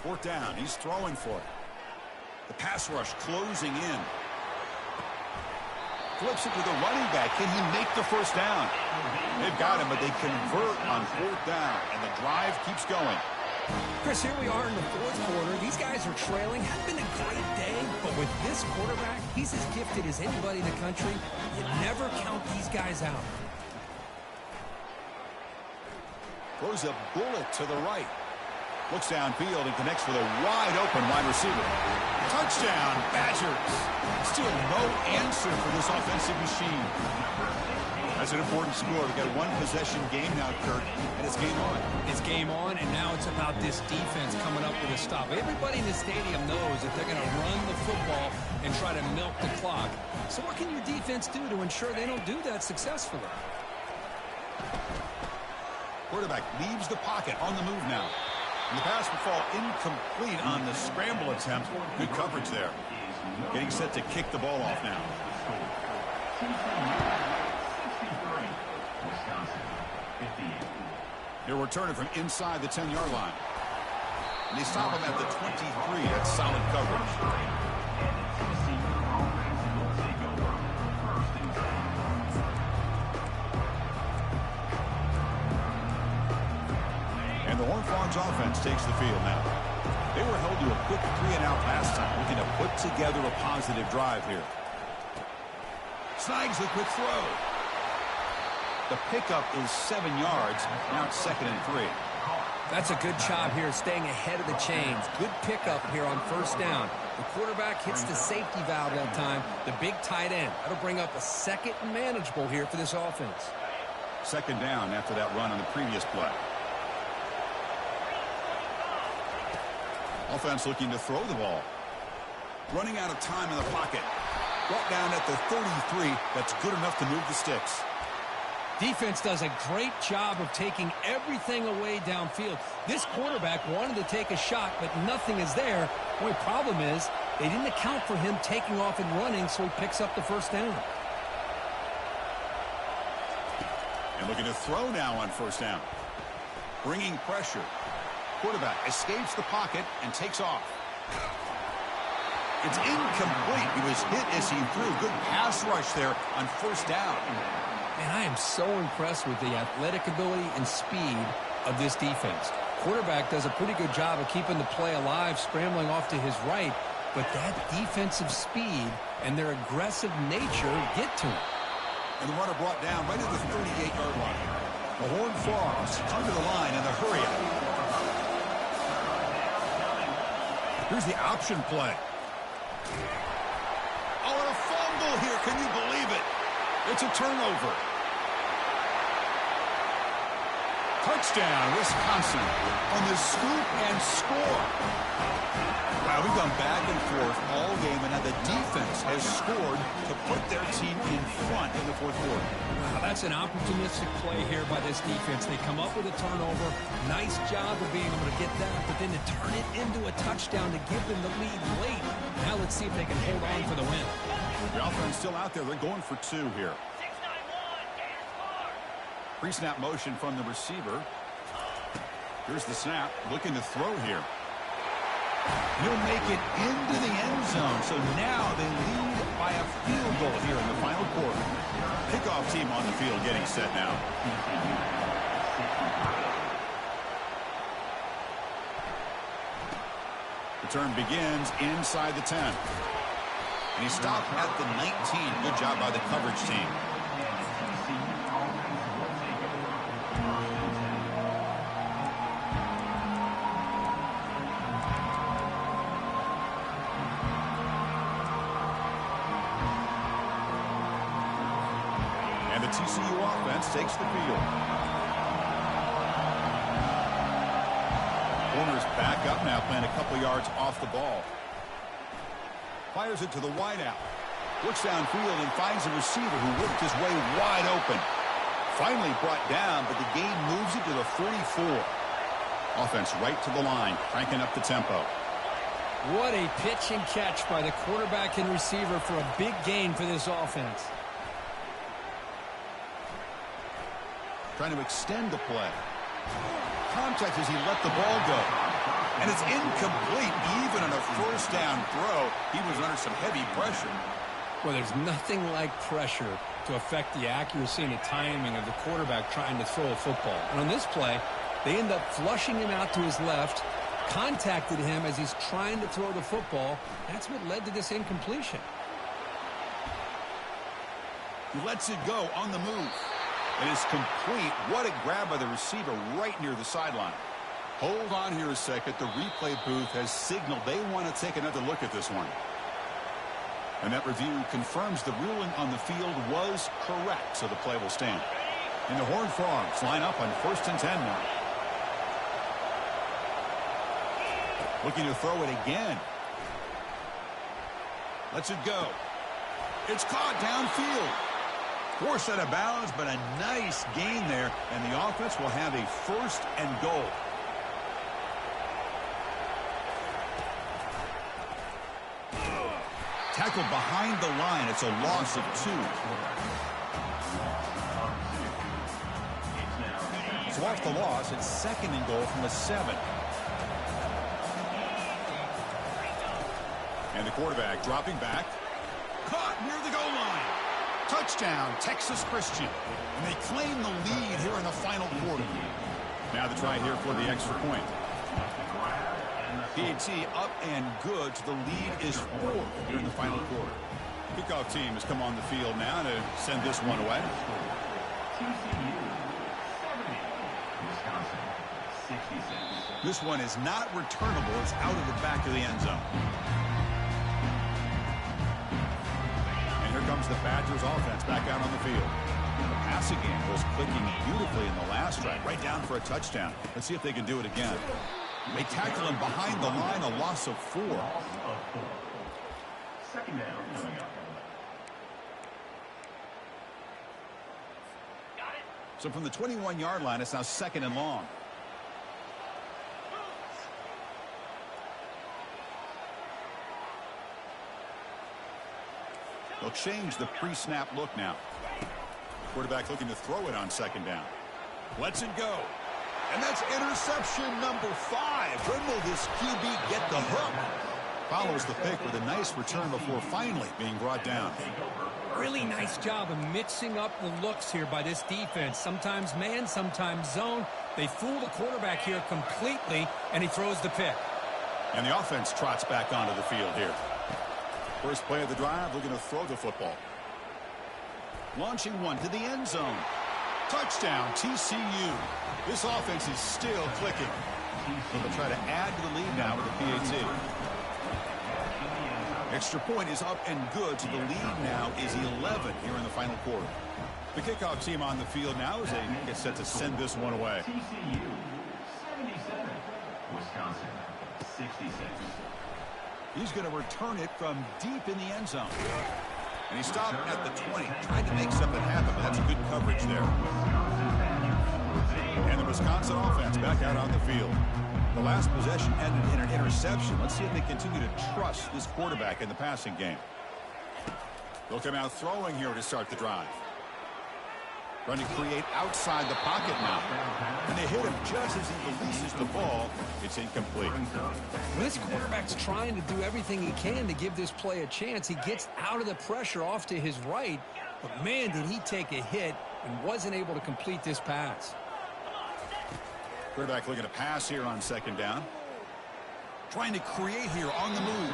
Fourth down, he's throwing for it. The pass rush closing in. Flips it to the running back. Can he make the first down? They've got him, but they convert on 4th down, and the drive keeps going. Chris, here we are in the 4th quarter. These guys are trailing. Had been a great day, but with this quarterback, he's as gifted as anybody in the country. You never count these guys out. Throws a bullet to the right. Looks downfield and connects with a wide-open wide receiver. Touchdown, Badgers. Still no answer for this offensive machine. That's an important score. We've got a one-possession game now, Kirk, and it's game on. It's game on, and now it's about this defense coming up with a stop. Everybody in the stadium knows that they're going to run the football and try to milk the clock. So what can your defense do to ensure they don't do that successfully? Quarterback leaves the pocket on the move now. And the pass will fall incomplete on the scramble attempt. Good coverage there. Getting set to kick the ball off now. They're returning from inside the 10-yard line. And they stop him at the 23. That's solid coverage. And the Horned Frogs offense takes the field now. They were held to a quick 3-and-out last time, looking to put together a positive drive here. Snags the quick throw. The pickup is 7 yards. Now it's 2nd and 3. That's a good job here, staying ahead of the chains. Good pickup here on 1st down. The quarterback hits the safety valve that time. The big tight end. That'll bring up a 2nd and manageable here for this offense. 2nd down after that run on the previous play. Offense looking to throw the ball. Running out of time in the pocket. Brought down at the 33. That's good enough to move the sticks. Defense does a great job of taking everything away downfield. This quarterback wanted to take a shot, but nothing is there. The only problem is they didn't account for him taking off and running, so he picks up the 1st down. And looking to throw now on 1st down. Bringing pressure. Quarterback escapes the pocket and takes off. It's incomplete. He was hit as he threw. Good pass rush there on 1st down. And I am so impressed with the athletic ability and speed of this defense. Quarterback does a pretty good job of keeping the play alive, scrambling off to his right, but that defensive speed and their aggressive nature get to him. And the runner brought down right at the 38-yard line. The Horned Frogs under the line in the hurry-up. Here's the option play. Oh, and a fumble here. Can you believe it? It's a turnover. Touchdown, Wisconsin on the scoop and score. Wow, we've gone back and forth all game, and now the defense has scored to put their team in front in the 4th quarter. Wow, that's an opportunistic play here by this defense. They come up with a turnover. Nice job of being able to get that, but then to turn it into a touchdown to give them the lead late. Now let's see if they can hold on for the win. The offense still out there. They're going for 2 here. Pre-snap motion from the receiver. Here's the snap. Looking to throw here. He'll make it into the end zone. So now they lead by a field goal here in the final quarter. Kickoff team on the field getting set now. Return begins inside the 10. And he stopped at the 19. Good job by the coverage team. And the TCU offense takes the field. Corners back up now, playing a couple yards off the ball. Fires it to the wideout. Looks downfield and finds a receiver who worked his way wide open. Finally brought down, but the gain moves it to the 44. Offense right to the line, cranking up the tempo. What a pitch and catch by the quarterback and receiver for a big gain for this offense. Trying to extend the play. Contact as he let the ball go. And it's incomplete. Even on a 1st down throw, he was under some heavy pressure. Well, there's nothing like pressure to affect the accuracy and the timing of the quarterback trying to throw a football. And on this play, they end up flushing him out to his left, contacted him as he's trying to throw the football. That's what led to this incompletion. He lets it go on the move. It is complete. What a grab by the receiver right near the sideline. Hold on here a second. The replay booth has signaled they want to take another look at this one. And that review confirms the ruling on the field was correct, so the play will stand. And the Horned Frogs line up on 1st and 10 now. Looking to throw it again. Lets it go. It's caught downfield. Forced out of bounds, but a nice gain there, and the offense will have a 1st and goal. Tackled behind the line. It's a loss of 2. So off the loss, it's 2nd and goal from the 7. And the quarterback dropping back. Caught near the goal line. Touchdown, Texas Christian. And they claim the lead here in the final quarter. Now the try here for the extra point. PAT up and good. The lead is 4 here in the final quarter. Kickoff team has come on the field now to send this one away. TCU 70, Wisconsin 66. This one is not returnable. It's out of the back of the end zone. And here comes the Badgers offense back out on the field. The passing game was clicking beautifully in the last drive, right down for a touchdown. Let's see if they can do it again. They tackle him behind the line, a loss of 4. 2nd down coming up. So from the 21-yard line, it's now 2nd and long. They'll change the pre-snap look now. Quarterback looking to throw it on 2nd down. Lets it go. And that's interception number 5. When will this QB get the hook? Follows the pick with a nice return before finally being brought down. Really nice job of mixing up the looks here by this defense. Sometimes man, sometimes zone. They fool the quarterback here completely, and he throws the pick. And the offense trots back onto the field here. First play of the drive, looking to throw the football. Launching one to the end zone. Touchdown, TCU. This offense is still clicking. So they'll try to add to the lead now with a PAT. Extra point is up and good, so the lead now is 11 here in the final quarter. The kickoff team on the field now as they get set to send this one away. TCU 77, Wisconsin 66. He's going to return it from deep in the end zone. And he stopped at the 20, trying to make something happen, but that's good coverage there. And the Wisconsin offense back out on the field. The last possession ended in an interception. Let's see if they continue to trust this quarterback in the passing game. They'll come out throwing here to start the drive. Trying to create outside the pocket now. And they hit him just as he releases the ball. It's incomplete. This quarterback's trying to do everything he can to give this play a chance. He gets out of the pressure off to his right. But, man, did he take a hit and wasn't able to complete this pass. Quarterback looking to pass here on 2nd down. Trying to create here on the move.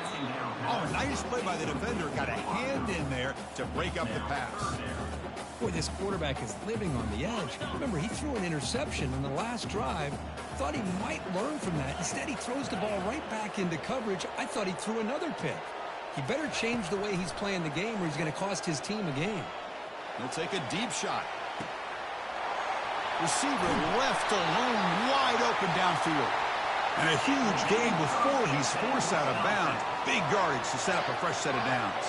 Oh, nice play by the defender. Got a hand in there to break up the pass. Boy, this quarterback is living on the edge. Remember, he threw an interception on the last drive. Thought he might learn from that. Instead, he throws the ball right back into coverage. I thought he threw another pick. He better change the way he's playing the game or he's going to cost his team a game. He'll take a deep shot. Receiver left alone, wide open downfield. And a huge gain before he's forced out of bounds. Big yardage to set up a fresh set of downs.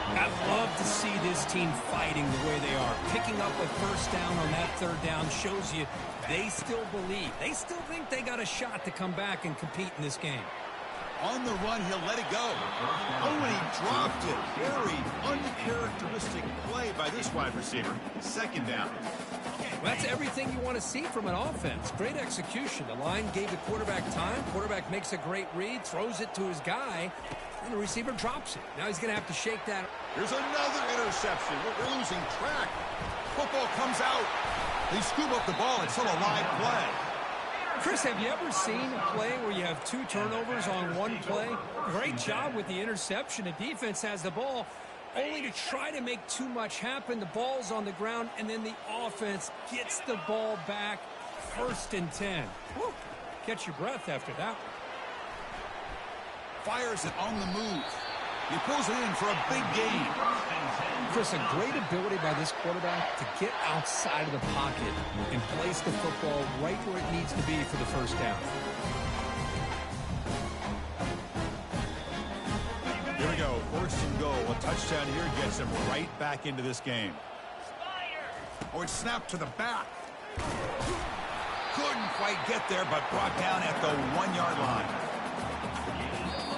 I love to see this team fighting the way they are. Picking up a 1st down on that 3rd down shows you they still believe. They still think they got a shot to come back and compete in this game. On the run, he'll let it go. Oh, and he dropped it. Very uncharacteristic play by this wide receiver. 2nd down. Well, that's everything you want to see from an offense. Great execution. The line gave the quarterback time. Quarterback makes a great read, throws it to his guy. and the receiver drops it. Now he's going to have to shake that. Here's another interception. We're losing track. Football comes out. They scoop up the ball. It's still a live play. Chris, have you ever seen a play where you have 2 turnovers on one play? Great job with the interception. The defense has the ball, only to try to make too much happen. The ball's on the ground, and then the offense gets the ball back. 1st and 10. Whew. Catch your breath after that. Fires it on the move. He pulls it in for a big gain. Chris, a great ability by this quarterback to get outside of the pocket and place the football right where it needs to be for the first down. Here we go. 1st and goal. A touchdown here gets him right back into this game. Oh, it's snapped to the back. Couldn't quite get there, but brought down at the 1-yard line.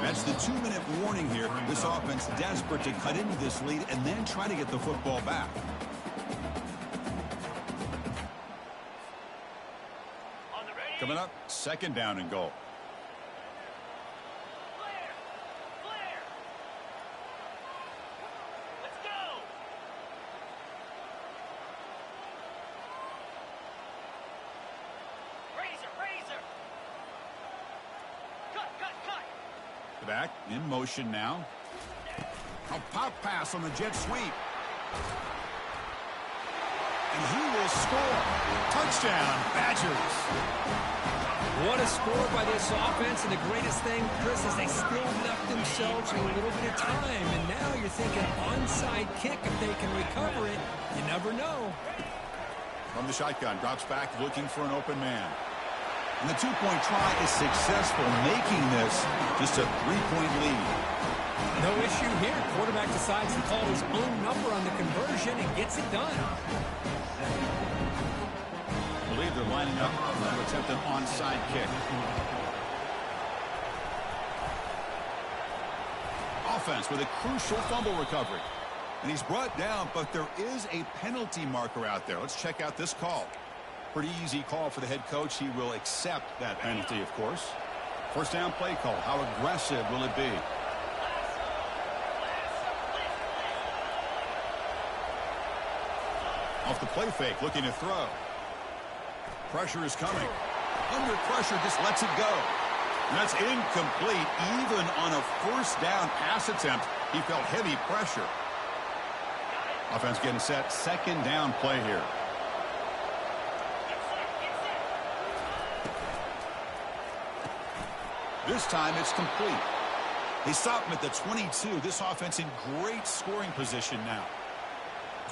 That's the 2-minute warning here. This offense desperate to cut into this lead and then try to get the football back. Coming up, 2nd down and goal. Back in motion now. A pop pass on the jet sweep. And he will score. Touchdown, Badgers. What a score by this offense, and the greatest thing, Chris, is they still left themselves a little bit of time, and now you're thinking onside kick if they can recover it. You never know. From the shotgun, drops back looking for an open man. And the 2-point try is successful, making this just a 3-point lead. No issue here. Quarterback decides to call his own number on the conversion and gets it done. I believe they're lining up to attempt an onside kick. Offense with a crucial fumble recovery. And he's brought down, but there is a penalty marker out there. Let's check out this call. Pretty easy call for the head coach. He will accept that penalty, of course. 1st down play call. How aggressive will it be? Off the play fake, looking to throw. Pressure is coming. Under pressure, just lets it go. And that's incomplete. Even on a 1st down pass attempt, he felt heavy pressure. Offense getting set. 2nd down play here. This time it's complete. They stop him at the 22. This offense in great scoring position now.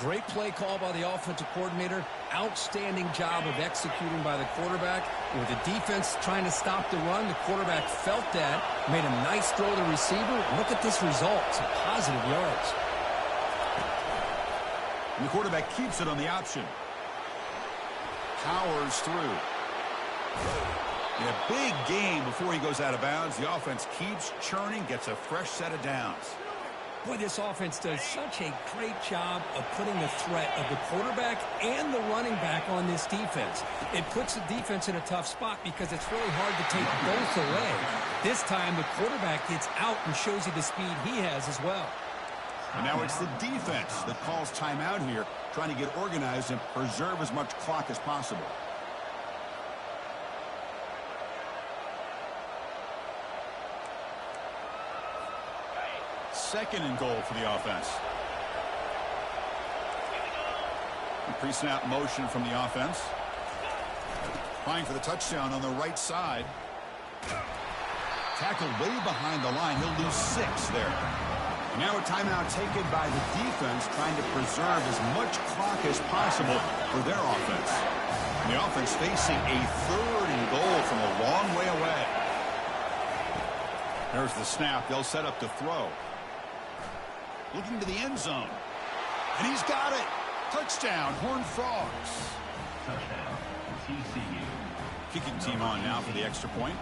Great play call by the offensive coordinator. Outstanding job of executing by the quarterback. With the defense trying to stop the run, the quarterback felt that, made a nice throw to the receiver. Look at this result. Some positive yards. And the quarterback keeps it on the option. Powers through. In a big game before he goes out of bounds. The offense keeps churning, gets a fresh set of downs. Boy, this offense does such a great job of putting the threat of the quarterback and the running back on this defense. It puts the defense in a tough spot because it's really hard to take both away. This time, the quarterback gets out and shows you the speed he has as well. And now it's the defense that calls timeout here, trying to get organized and preserve as much clock as possible. 2nd and goal for the offense. Pre-snap motion from the offense. Trying for the touchdown on the right side. Tackled way behind the line. He'll lose 6 there. And now a timeout taken by the defense, trying to preserve as much clock as possible for their offense. And the offense facing a 3rd and goal from a long way away. There's the snap. They'll set up to throw. Looking to the end zone. And he's got it. Touchdown, Horned Frogs. Touchdown, TCU. Kicking team on now for the extra point.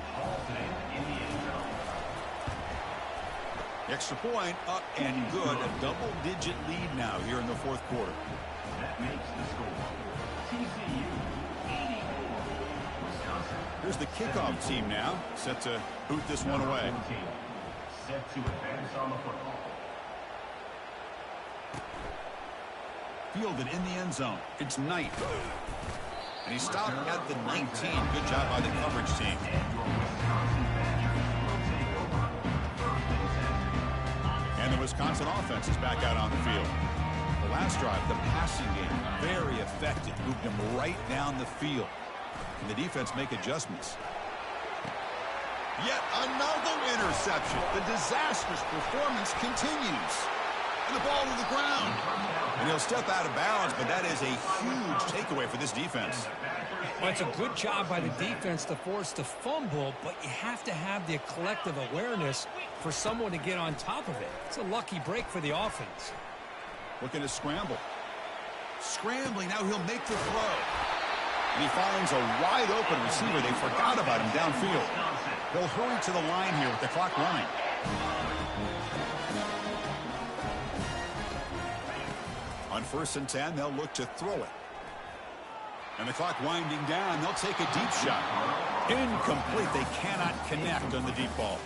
The extra point up and good. A double-digit lead now here in the 4th quarter. That makes the score. TCU 84, Wisconsin. Here's the kickoff team now, set to boot this one away. set to advance on the football. Fielded in the end zone. It's Knight. And he stopped at the 19. Good job by the coverage team. And the Wisconsin offense is back out on the field. The last drive, the passing game, very effective. Moved him right down the field. Can the defense make adjustments? Yet another interception. The disastrous performance continues. And the ball to the ground. And he'll step out of bounds, but that is a huge takeaway for this defense. Well, it's a good job by the defense to force the fumble, but you have to have the collective awareness for someone to get on top of it. It's a lucky break for the offense. Looking to scramble. Scrambling, now he'll make the throw. And he finds a wide open receiver. They forgot about him downfield. They'll hurry to the line here with the clock running. On 1st and 10, they'll look to throw it. And the clock winding down, they'll take a deep shot. Incomplete. They cannot connect on the deep ball.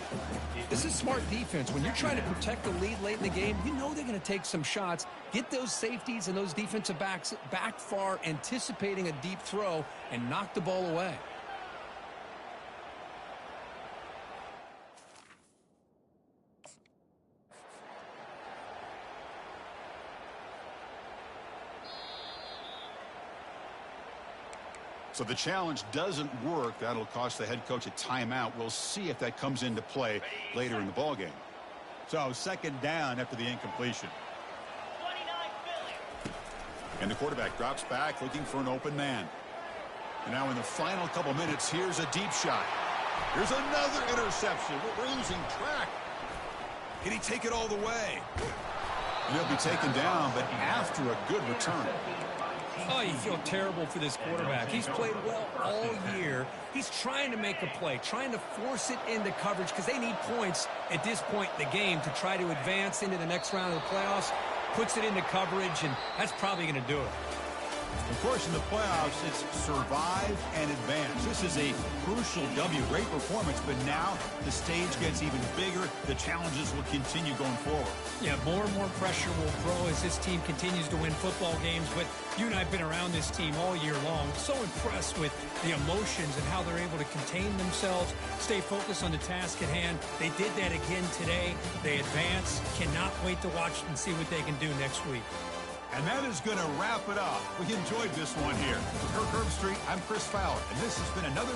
This is smart defense. When you're trying to protect the lead late in the game, you know they're going to take some shots. Get those safeties and those defensive backs back far, anticipating a deep throw, and knock the ball away. So the challenge doesn't work. That'll cost the head coach a timeout. We'll see if that comes into play later in the ballgame. So 2nd down after the incompletion. And the quarterback drops back looking for an open man. And now in the final couple minutes, here's a deep shot. Here's another interception. We're losing track. Can he take it all the way? And he'll be taken down, but after a good return. Oh, you feel terrible for this quarterback. He's played well all year. He's trying to make a play, trying to force it into coverage because they need points at this point in the game to try to advance into the next round of the playoffs. Puts it into coverage, and that's probably going to do it. Of course, in the playoffs, it's survive and advance. This is a crucial W. Great performance, but now the stage gets even bigger. The challenges will continue going forward. Yeah, more and more pressure will grow as this team continues to win football games. But you and I have been around this team all year long. So impressed with the emotions and how they're able to contain themselves, stay focused on the task at hand. They did that again today. They advance. Cannot wait to watch and see what they can do next week. And that is going to wrap it up. We enjoyed this one here. For Kirk Herbstreit, I'm Chris Fowler, and this has been another